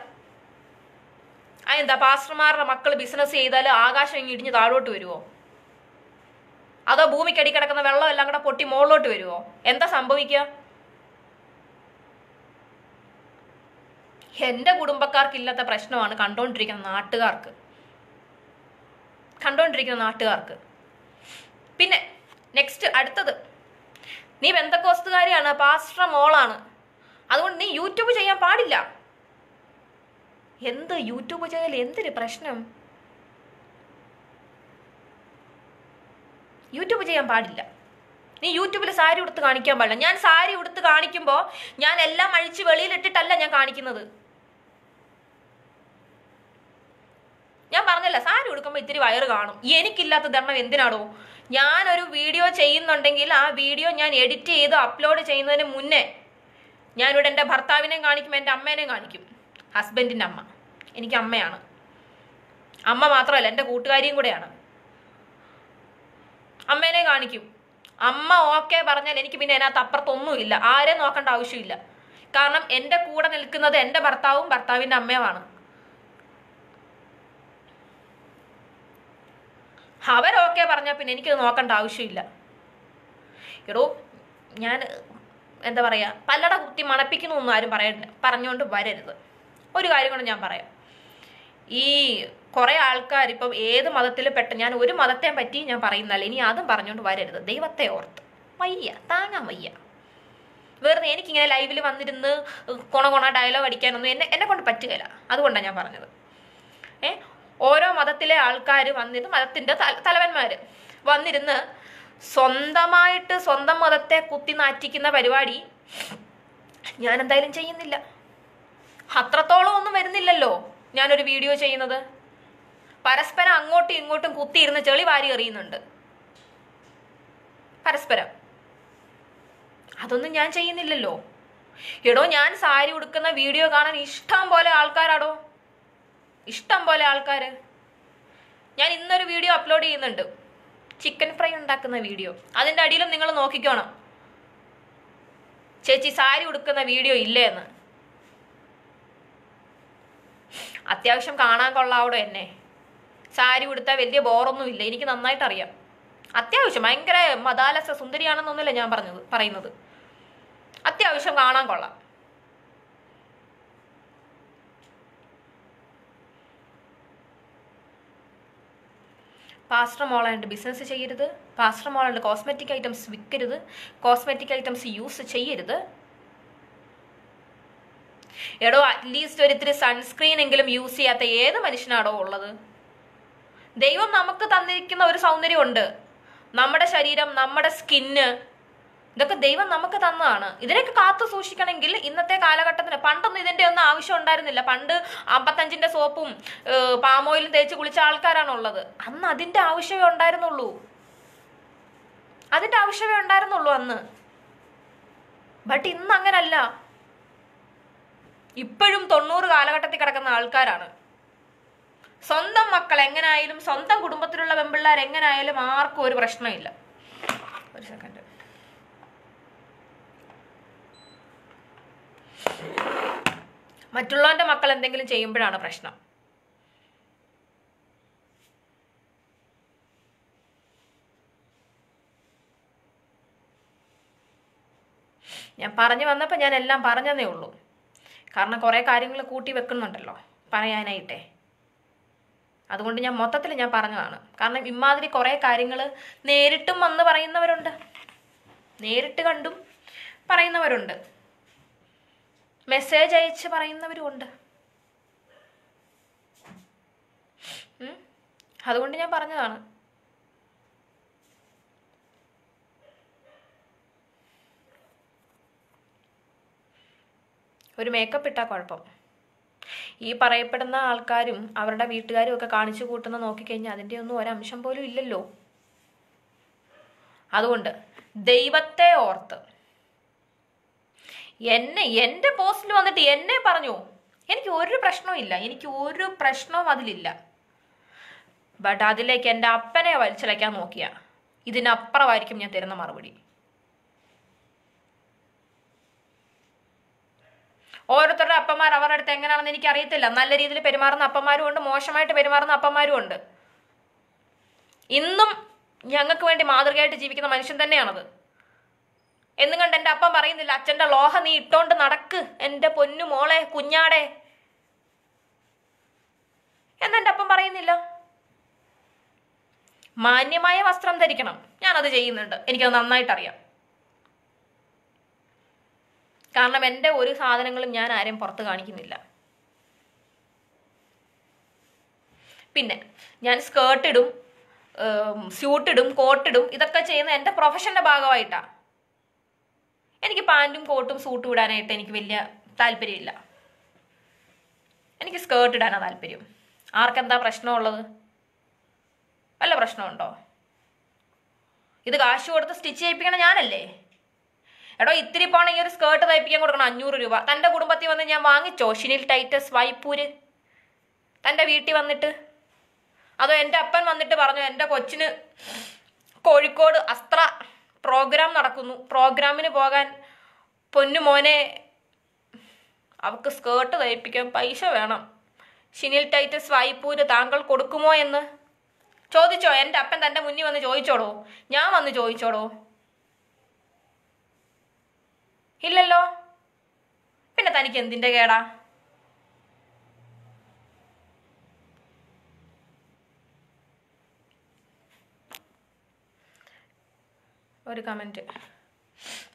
അതെന്താ പാസ്റ്റർമാരുടെ മക്കൾ ബിസിനസ് ചെയ്താൽ ആകാശം ഇങ്ങ് ഇടിഞ്ഞ് താഴോട്ട് വരുമോ? അതോ ഭൂമിക്കടി കിടക്കുന്ന വെള്ളം എല്ലാം കൂടെ പൊട്ടി മുകളിലോട്ട് വരുമോ? എന്താ സംഭവിക്കുക? എൻ്റെ കുടുംബക്കാർക്കില്ലാത്ത പ്രശ്നമാണ് കണ്ടോണ്ടിരിക്കുന്ന നാട്ടുകാർക്ക്. പിന്നെ നെക്സ്റ്റ് അടുത്തത്, നീ പെന്തക്കോസ്തുകാരിയാണ്, പാസ്റ്റർ മോളാണ്, അതുകൊണ്ട് നീ യൂട്യൂബ് ചെയ്യാൻ പാടില്ല. എന്ത് യൂട്യൂബ് ചെയ്യൽ എന്തൊരു പ്രശ്നം? യൂട്യൂബ് ചെയ്യാൻ പാടില്ല. നീ യൂട്യൂബിൽ സാരി ഉടുത്ത് കാണിക്കാൻ പാടില്ല. ഞാൻ സാരി ഉടുത്ത് കാണിക്കുമ്പോൾ ഞാൻ എല്ലാം അഴിച്ച് വെളിയിലിട്ടിട്ടല്ല ഞാൻ കാണിക്കുന്നത്. ഞാൻ പറഞ്ഞല്ല, സാരി ഉടുക്കുമ്പോൾ ഇത്തിരി വയറ് കാണും. എനിക്കില്ലാത്ത ധർമ്മം എന്തിനാണോ? ഞാനൊരു വീഡിയോ ചെയ്യുന്നുണ്ടെങ്കിൽ ആ വീഡിയോ ഞാൻ എഡിറ്റ് ചെയ്ത് അപ്ലോഡ് ചെയ്യുന്നതിന് മുന്നേ ഞാനിവിടെ എൻ്റെ ഭർത്താവിനെയും കാണിക്കും, എൻ്റെ അമ്മേനെയും കാണിക്കും. ഹസ്ബൻഡിൻ്റെ അമ്മ, എനിക്ക് അമ്മയാണ്. അമ്മ മാത്രമല്ല, എൻ്റെ കൂട്ടുകാരിയും കൂടെയാണ്. അമ്മേനെ കാണിക്കും. അമ്മ ഓക്കെ പറഞ്ഞാൽ എനിക്ക് പിന്നെ അതിനകത്ത് അപ്പുറത്തൊന്നുമില്ല, ആരെയും നോക്കേണ്ട ആവശ്യമില്ല. കാരണം എൻ്റെ കൂടെ നിൽക്കുന്നത് എൻ്റെ ഭർത്താവും ഭർത്താവിൻ്റെ അമ്മയുമാണ്. അവരൊക്കെ പറഞ്ഞാൽ പിന്നെ എനിക്കത് നോക്കേണ്ട ആവശ്യമില്ല. എടോ, ഞാൻ എന്താ പറയുക, പല്ലട കുത്തി മണപ്പിക്കുന്നൊന്നും ആരും പറഞ്ഞുകൊണ്ട് വരരുത്. ഒരു കാര്യം കൊണ്ട് ഞാൻ പറയാം, ഈ കുറേ ആൾക്കാർ ഇപ്പം ഏത് മതത്തിൽ ഞാൻ ഒരു മതത്തെ പറ്റി ഞാൻ പറയുന്നല്ല, ഇനി അതും പറഞ്ഞുകൊണ്ട് വരരുത്. ദൈവത്തെ ഓർത്ത് താങ്ങാൻ വയ്യ. വെറുതെ എനിക്കിങ്ങനെ ലൈവിൽ വന്നിരുന്ന് കൊണ ഡയലോഗ് അടിക്കാനൊന്നും എന്നെ കൊണ്ട് പറ്റുകയില്ല. അതുകൊണ്ടാണ് ഞാൻ പറഞ്ഞത്. ഓരോ മതത്തിലെ ആൾക്കാർ വന്നിരുന്ന്, മതത്തിൻ്റെ തലവന്മാർ വന്നിരുന്ന് സ്വന്തമായിട്ട് സ്വന്തം മതത്തെ കുത്തി നാറ്റിക്കുന്ന പരിപാടി ഞാൻ എന്തായാലും ചെയ്യുന്നില്ല. അത്രത്തോളം ഒന്നും വരുന്നില്ലല്ലോ ഞാനൊരു വീഡിയോ ചെയ്യുന്നത്. പരസ്പരം അങ്ങോട്ടും ഇങ്ങോട്ടും കുത്തിയിരുന്ന് ചെളി വാരി എറിയുന്നുണ്ട് പരസ്പരം. അതൊന്നും ഞാൻ ചെയ്യുന്നില്ലല്ലോ. എടോ, ഞാൻ സാരി ഉടുക്കുന്ന വീഡിയോ കാണാൻ ഇഷ്ടം പോലെ ആൾക്കാരാടോ, ഇഷ്ടം പോലെ ആൾക്കാർ. ഞാൻ ഇന്നൊരു വീഡിയോ അപ്ലോഡ് ചെയ്യുന്നുണ്ട്, ചിക്കൻ ഫ്രൈ ഉണ്ടാക്കുന്ന വീഡിയോ. അതിൻ്റെ അടിയിലും നിങ്ങൾ നോക്കിക്കോണം, ചേച്ചി സാരി ഉടുക്കുന്ന വീഡിയോ ഇല്ലേ എന്ന്. അത്യാവശ്യം കാണാൻ കൊള്ളാവടോ എന്നെ. സാരി ഉടുത്താൽ വലിയ ബോറൊന്നും ഇല്ല, എനിക്ക് നന്നായിട്ട് അറിയാം. അത്യാവശ്യം ഭയങ്കര മദാലസ സുന്ദരിയാണെന്നൊന്നുമില്ല ഞാൻ പറയുന്നത്. അത്യാവശ്യം കാണാൻ കൊള്ളാം. പാസ്റ്റർ മോളായിട്ട് ബിസിനസ് ചെയ്യരുത്, പാസ്റ്റർ മോളായിട്ട് കോസ്മെറ്റിക് ഐറ്റംസ് വിൽക്കരുത്, കോസ്മെറ്റിക് ഐറ്റംസ് യൂസ് ചെയ്യരുത്. എടോ, അറ്റ്ലീസ്റ്റ് ഒരിത്തിരി സൺസ്ക്രീൻ എങ്കിലും യൂസ് ചെയ്യാത്ത ഏത് മനുഷ്യനാടോ ഉള്ളത്? ദൈവം നമുക്ക് തന്നിരിക്കുന്ന ഒരു സൗന്ദര്യമുണ്ട്, നമ്മുടെ ശരീരം, നമ്മുടെ സ്കിന്ന്, ഇതൊക്കെ ദൈവം നമുക്ക് തന്നതാണ്. ഇതിനൊക്കെ കാത്തു സൂക്ഷിക്കണമെങ്കിൽ ഇന്നത്തെ കാലഘട്ടത്തിന്, പണ്ടൊന്നും ഇതിൻ്റെ ഒന്നും ആവശ്യം ഉണ്ടായിരുന്നില്ല. പണ്ട് 55-ന്റെ സോപ്പും പാമോയിലും തേച്ച് കുളിച്ച ആൾക്കാരാണുള്ളത്. അന്ന് അതിൻ്റെ ആവശ്യമേ ഉണ്ടായിരുന്നുള്ളൂ, അന്ന്. ബട്ട് ഇന്ന് അങ്ങനല്ല. ഇപ്പോഴും 90 കാലഘട്ടത്തിൽ കിടക്കുന്ന ആൾക്കാരാണ്. സ്വന്തം മക്കൾ എങ്ങനായാലും, സ്വന്തം കുടുംബത്തിലുള്ള പെൺപിള്ളേർ എങ്ങനായാലും ആർക്കും ഒരു പ്രശ്നമില്ല. ഒരു സെക്കൻഡ്. മറ്റുള്ളവന്റെ മക്കൾ എന്തെങ്കിലും ചെയ്യുമ്പോഴാണ് പ്രശ്നം. ഞാൻ പറഞ്ഞു വന്നപ്പോൾ ഞാൻ എല്ലാം പറഞ്ഞതേ ഉള്ളൂ. കാരണം കുറേ കാര്യങ്ങൾ കൂട്ടി വെക്കുന്നുണ്ടല്ലോ പറയാനായിട്ടേ. അതുകൊണ്ട് ഞാൻ മൊത്തത്തിൽ ഞാൻ പറഞ്ഞതാണ്. കാരണം ഇമാതിരി കുറേ കാര്യങ്ങൾ നേരിട്ടും വന്ന് പറയുന്നവരുണ്ട്, നേരിട്ട് കണ്ടും പറയുന്നവരുണ്ട്, മെസ്സേജ് അയച്ച് പറയുന്നവരുമുണ്ട്. അതുകൊണ്ട് ഞാൻ പറഞ്ഞതാണ്. ഒരു മേക്കപ്പ് ഇട്ടാൽ കുഴപ്പം. ഈ പറയപ്പെടുന്ന ആൾക്കാരും അവരുടെ വീട്ടുകാരും ഒക്കെ കാണിച്ചു കൂട്ടുന്ന നോക്കിക്കഴിഞ്ഞാൽ അതിൻ്റെ ഒന്നും ഒരംശം പോലും ഇല്ലല്ലോ. അതുകൊണ്ട് ദൈവത്തെ ഓർത്ത് എൻ്റെ പോസ്റ്റിൽ വന്നിട്ട് എന്നെ പറഞ്ഞു, എനിക്ക് ഒരു പ്രശ്നവും ഇല്ല, എനിക്ക് ഒരു പ്രശ്നവും അതിലില്ല. ബട്ട് അതിലേക്ക് എൻ്റെ അപ്പനെ വലിച്ചിളയ്ക്കാൻ നോക്കിയ ഇതിനപ്പുറമായിരിക്കും ഞാൻ തരുന്ന മറുപടി. ഓരോരുത്തരുടെ അപ്പന്മാർ അവരുടെ അടുത്ത് എങ്ങനെയാണെന്ന് എനിക്ക് അറിയത്തില്ല. നല്ല രീതിയിൽ പെരുമാറുന്ന അപ്പന്മാരും ഉണ്ട്, മോശമായിട്ട് പെരുമാറുന്ന അപ്പന്മാരും ഉണ്ട്. ഇന്നും ഞങ്ങൾക്ക് വേണ്ടി മാതൃകയായിട്ട് ജീവിക്കുന്ന മനുഷ്യൻ തന്നെയാണത്. എന്നും കണ്ട് എൻ്റെ അപ്പം പറയുന്നില്ല, അച്ഛൻ്റെ ലോഹ നീ ഇട്ടോണ്ട് നടക്ക് എൻ്റെ പൊന്നു മോളെ കുഞ്ഞാടെ എന്നെൻ്റെ അപ്പം പറയുന്നില്ല. മാന്യമായ വസ്ത്രം ധരിക്കണം, ഞാനത് ചെയ്യുന്നുണ്ട്, എനിക്കത് നന്നായിട്ടറിയാം. കാരണം എൻ്റെ ഒരു സാധനങ്ങളും ഞാൻ ആരെയും പുറത്ത് കാണിക്കുന്നില്ല. പിന്നെ ഞാൻ സ്കേർട്ടിടും, സ്യൂട്ടിടും, കോട്ടിടും, ഇതൊക്കെ ചെയ്യുന്ന എൻ്റെ പ്രൊഫഷൻ്റെ ഭാഗമായിട്ടാണ്. എനിക്ക് പാൻറ്റും കോട്ടും സൂട്ടും ഇടാനായിട്ട് എനിക്ക് വലിയ താല്പര്യമില്ല. എനിക്ക് സ്കേർട്ട് ഇടാനാണ് താല്പര്യം. ആർക്കെന്താ പ്രശ്നമുള്ളത്? വല്ല പ്രശ്നമുണ്ടോ? ഇത് കാശ് കൊടുത്ത് സ്റ്റിച്ച് ചെയ്യിപ്പിക്കണം ഞാനല്ലേ? എടോ, ഇത്തിരി പോണ ഈ ഒരു സ്കേർട്ട് തയ്പ്പിക്കാൻ കൊടുക്കണം 500 രൂപ. തൻ്റെ കുടുംബത്തിൽ വന്ന് ഞാൻ വാങ്ങിച്ചോ ഷിനിൽ ടൈറ്റസ് വായ്പൂര് തൻ്റെ വീട്ടിൽ വന്നിട്ട്? അതോ എൻ്റെ അപ്പൻ വന്നിട്ട് പറഞ്ഞു എൻ്റെ കൊച്ചിന് കോഴിക്കോട് അസ്ത്ര പ്രോഗ്രാം നടക്കുന്നു, പ്രോഗ്രാമിന് പോകാൻ പൊന്നു മോനെ അവൾക്ക് സ്കേർട്ട് തയ്പ്പിക്കാൻ പൈസ വേണം, ഷിനിൽ ടൈറ്റസ് വായ്പൂര് താങ്കൾ കൊടുക്കുമോ എന്ന് ചോദിച്ചോ? എൻ്റെ അപ്പൻ തൻ്റെ മുന്നിൽ വന്ന് ചോദിച്ചോടോ? ഞാൻ വന്ന് ചോദിച്ചോടോ? ഇല്ലല്ലോ. പിന്നെ തനിക്ക് എന്തിൻ്റെ കേടാ? ഒരു കമൻറ്റ്,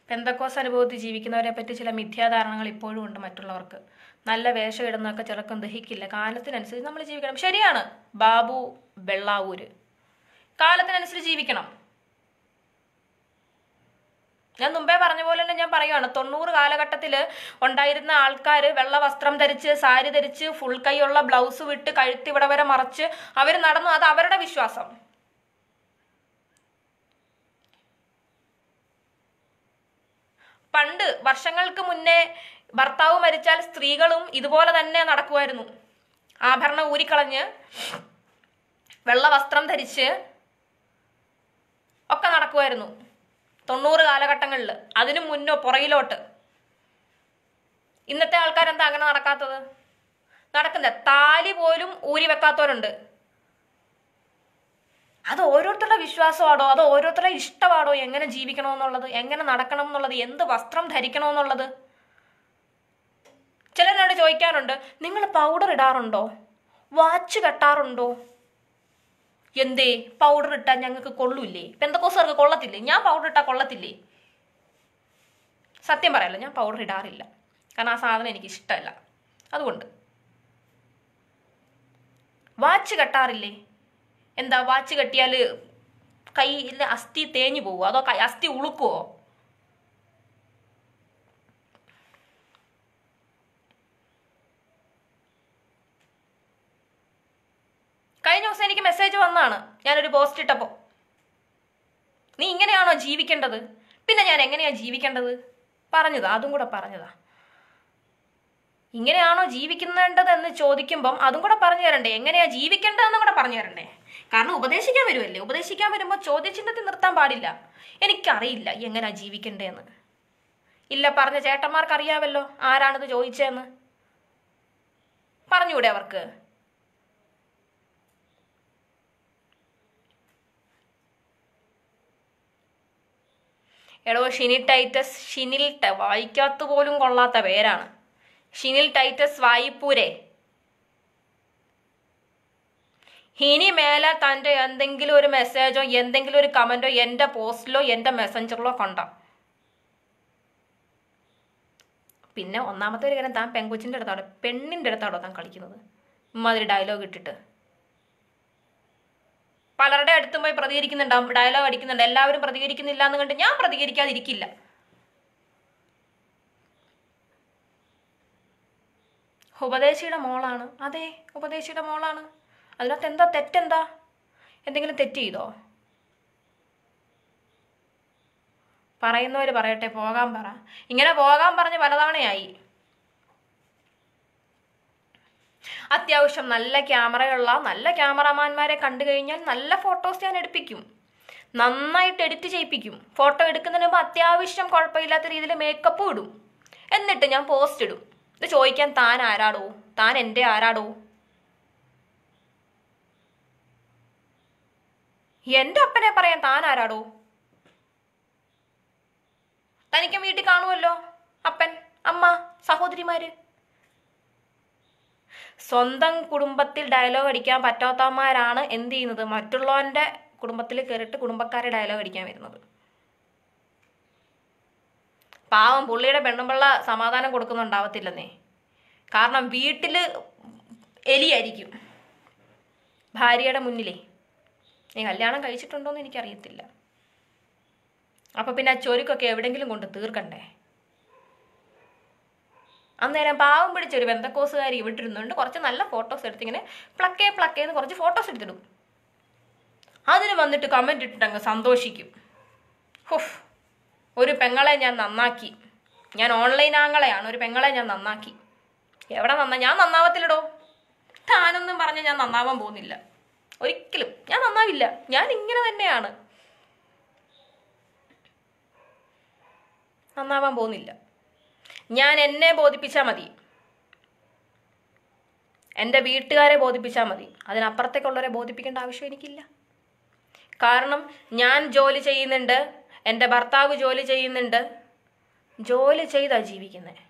പെന്തക്കോസ് അനുഭവത്തിൽ ജീവിക്കുന്നവരെ പറ്റി ചില മിഥ്യാധാരണകൾ ഇപ്പോഴും ഉണ്ട് മറ്റുള്ളവർക്ക്. നല്ല വേഷം ഇടുന്നതൊക്കെ ചിലർക്കും ദഹിക്കില്ല. കാലത്തിനനുസരിച്ച് നമ്മൾ ജീവിക്കണം. ശരിയാണ് ബാബു വെള്ളാവൂര്, കാലത്തിനനുസരിച്ച് ജീവിക്കണം. ഞാൻ മുമ്പേ പറഞ്ഞ പോലെ തന്നെ ഞാൻ പറയുകയാണ്, 90 കാലഘട്ടത്തിൽ ഉണ്ടായിരുന്ന ആൾക്കാർ വെള്ള വസ്ത്രം ധരിച്ച്, സാരി ധരിച്ച്, ഫുൾ കൈയുള്ള ബ്ലൗസ് വിട്ട് കഴുത്തിവിടെ വരെ മറച്ച് അവർ നടന്നു. അത് അവരുടെ വിശ്വാസം. പണ്ട് വർഷങ്ങൾക്ക് മുന്നേ ഭർത്താവ് മരിച്ചാൽ സ്ത്രീകളും ഇതുപോലെ തന്നെ നടക്കുമായിരുന്നു. ആഭരണം ഊരിക്കളഞ്ഞ് വെള്ള വസ്ത്രം ധരിച്ച് ഒക്കെ നടക്കുമായിരുന്നു 90 കാലഘട്ടങ്ങളിൽ. അതിനു മുന്നോ പുറകിലോട്ട്. ഇന്നത്തെ ആൾക്കാരെന്താ അങ്ങനെ നടക്കാത്തത്? നടക്കുന്നത് താലി പോലും ഊരി വെക്കാത്തവരുണ്ട്. അത് ഓരോരുത്തരുടെ വിശ്വാസമാണോ, അത് ഓരോരുത്തരുടെ ഇഷ്ടമാണോ എങ്ങനെ ജീവിക്കണമെന്നുള്ളത്, എങ്ങനെ നടക്കണം എന്നുള്ളത്, എന്ത് വസ്ത്രം ധരിക്കണമെന്നുള്ളത്? ചിലരോട് ചോദിക്കാറുണ്ട്, നിങ്ങൾ പൗഡർ ഇടാറുണ്ടോ, വാച്ച് കെട്ടാറുണ്ടോ? എന്തേ പൗഡർ ഇട്ടാൽ ഞങ്ങൾക്ക് കൊള്ളൂല്ലേ? പെന്തക്കോസുകാർക്ക് കൊള്ളത്തില്ലേ? ഞാൻ പൗഡർ ഇട്ടാൽ കൊള്ളത്തില്ലേ? സത്യം പറയാലോ, ഞാൻ പൗഡർ ഇടാറില്ല. കാരണം ആ സാധനം എനിക്ക് ഇഷ്ടമല്ല. അതുകൊണ്ട്. വാച്ച് കെട്ടാറില്ലേ? എന്താ വാച്ച് കെട്ടിയാൽ കയ്യിൽ അസ്ഥി തേഞ്ഞു പോവുമോ, അതോ അസ്ഥി ഉളുക്കുവോ? കഴിഞ്ഞ ദിവസം എനിക്ക് മെസ്സേജ് വന്നതാണ്, ഞാനൊരു പോസ്റ്റ് ഇട്ടപ്പോൾ. നീ ഇങ്ങനെയാണോ ജീവിക്കേണ്ടത്? പിന്നെ ഞാൻ എങ്ങനെയാ ജീവിക്കേണ്ടത് പറഞ്ഞതാ, അതും കൂടെ പറഞ്ഞതാ. ഇങ്ങനെയാണോ ജീവിക്കേണ്ടതെന്ന് ചോദിക്കുമ്പം അതും കൂടെ പറഞ്ഞു തരണ്ടേ? എങ്ങനെയാ ജീവിക്കേണ്ടതെന്നും കൂടെ പറഞ്ഞു തരണ്ടേ? കാരണം ഉപദേശിക്കാൻ വരുമല്ലേ. ഉപദേശിക്കാൻ വരുമ്പോൾ ചോദ്യചിഹ്നത്തിൽ നിർത്താൻ പാടില്ല. എനിക്കറിയില്ല എങ്ങനെയാ ജീവിക്കണ്ടേന്ന്. ഇല്ല, പറഞ്ഞ ചേട്ടന്മാർക്ക് അറിയാമല്ലോ ആരാണിത് ചോദിച്ചതെന്ന്. പറഞ്ഞൂടെ അവർക്ക്? എടോ, ഷിനിൽ ടൈറ്റസ്, വായിക്കാത്ത പോലും കൊള്ളാത്ത പേരാണ്. ഷിനിൽ ടൈറ്റസ് വായ്പൂരെ. ഇനി മേലെ തൻ്റെ എന്തെങ്കിലും ഒരു മെസ്സേജോ എന്തെങ്കിലും ഒരു കമൻറ്റോ എൻ്റെ പോസ്റ്റിലോ എൻ്റെ മെസ്സഞ്ചറിലോ കണ്ട, പിന്നെ ഒന്നാമത്തെ ഒരു കാര്യം, താൻ പെങ്കൊച്ചിൻ്റെ അടുത്താണോ പെണ്ണിൻ്റെ അടുത്താണോ താൻ കളിക്കുന്നത്? ഇമ്മാതിരി ഡയലോഗ് ഇട്ടിട്ട് പലരുടെ അടുത്തും പോയി പ്രതികരിക്കുന്നുണ്ടാവും, ഡയലോഗ് അടിക്കുന്നുണ്ട്. എല്ലാവരും പ്രതികരിക്കുന്നില്ല എന്ന് കണ്ട് ഞാൻ പ്രതികരിക്കാതിരിക്കില്ല. ഉപദേശിയുടെ മോളാണ്. അതെ, ഉപദേശിയുടെ മോളാണ്. അതിനകത്ത് എന്താ തെറ്റെന്താ? എന്തെങ്കിലും തെറ്റ് ചെയ്തോ? പറയുന്നവർ പറയട്ടെ, പോകാൻ പറ. ഇങ്ങനെ പോകാൻ പറഞ്ഞ് പലതവണയായി. അത്യാവശ്യം നല്ല ക്യാമറയുള്ള നല്ല ക്യാമറമാന്മാരെ കണ്ടു കഴിഞ്ഞാൽ നല്ല ഫോട്ടോസ് ഞാൻ എടുപ്പിക്കും, നന്നായിട്ട് എഡിറ്റ് ചെയ്യിപ്പിക്കും. ഫോട്ടോ എടുക്കുന്നതിന് മുമ്പ് അത്യാവശ്യം കുഴപ്പമില്ലാത്ത രീതിയിൽ മേക്കപ്പും ഇടും. എന്നിട്ട് ഞാൻ പോസ്റ്റ് ഇടും. ഇത് ചോദിക്കാൻ താൻ ആരാടോ? താൻ എൻ്റെ ആരാടോ? എൻ്റെ അപ്പനെ പറയാൻ താൻ ആരാടോ? തനിക്കും വീട്ടിൽ കാണുമല്ലോ അപ്പൻ, അമ്മ, സഹോദരിമാര്. സ്വന്തം കുടുംബത്തിൽ ഡയലോഗ് അടിക്കാൻ പറ്റാത്തമാരാണ് എന്ത് ചെയ്യുന്നത്? മറ്റുള്ളവന്റെ കുടുംബത്തിൽ കയറിയിട്ട് കുടുംബക്കാരെ ഡയലോഗ് അടിക്കാൻ വരുന്നത്. പാവം പുള്ളിയുടെ പെണ്ണുമ്പിള്ള സമാധാനം കൊടുക്കുന്നുണ്ടാവത്തില്ലെന്നേ. കാരണം വീട്ടില് എലിയായിരിക്കും ഭാര്യയുടെ മുന്നിലേ. നീ കല്യാണം കഴിച്ചിട്ടുണ്ടോയെന്ന് എനിക്കറിയത്തില്ല. അപ്പൊ പിന്നെ ആ ചൊരുക്കൊക്കെ എവിടെങ്കിലും കൊണ്ട് തീർക്കണ്ടേ? അന്നേരം പാവം പിടിച്ചൊരു ബന്ധക്കോസുകാരി ഇവിടെ ഇരുന്നുകൊണ്ട് കുറച്ച് നല്ല ഫോട്ടോസ് എടുത്തിങ്ങനെ പ്ലക്കേന്ന് കുറച്ച് ഫോട്ടോസ് എടുത്തിടും. അതിന് വന്നിട്ട് കമന്റ് ഇട്ടിട്ട് അങ്ങ് സന്തോഷിക്കും. ഹുഫ്, ഒരു പെങ്ങളെ ഞാൻ നന്നാക്കി. ഞാൻ ഓൺലൈൻ ആങ്ങളെയാണ്, ഒരു പെങ്ങളെ ഞാൻ നന്നാക്കി. എവിടെ ഞാൻ നന്നാവത്തില്ലടോ. താനൊന്നും പറഞ്ഞ് ഞാൻ നന്നാവാൻ പോകുന്നില്ല. ഒരിക്കലും ഞാൻ നന്നാവില്ല. ഞാൻ ഇങ്ങനെ തന്നെയാണ്, നന്നാവാൻ പോകുന്നില്ല. ഞാൻ എന്നെ ബോധിപ്പിച്ചാൽ മതി, എൻ്റെ വീട്ടുകാരെ ബോധിപ്പിച്ചാൽ മതി. അതിനപ്പുറത്തേക്കുള്ളവരെ ബോധിപ്പിക്കേണ്ട ആവശ്യം എനിക്കില്ല. കാരണം ഞാൻ ജോലി ചെയ്യുന്നുണ്ട്, എൻ്റെ ഭർത്താവ് ജോലി ചെയ്യുന്നുണ്ട്. ജോലി ചെയ്താ ജീവിക്കുന്നത്.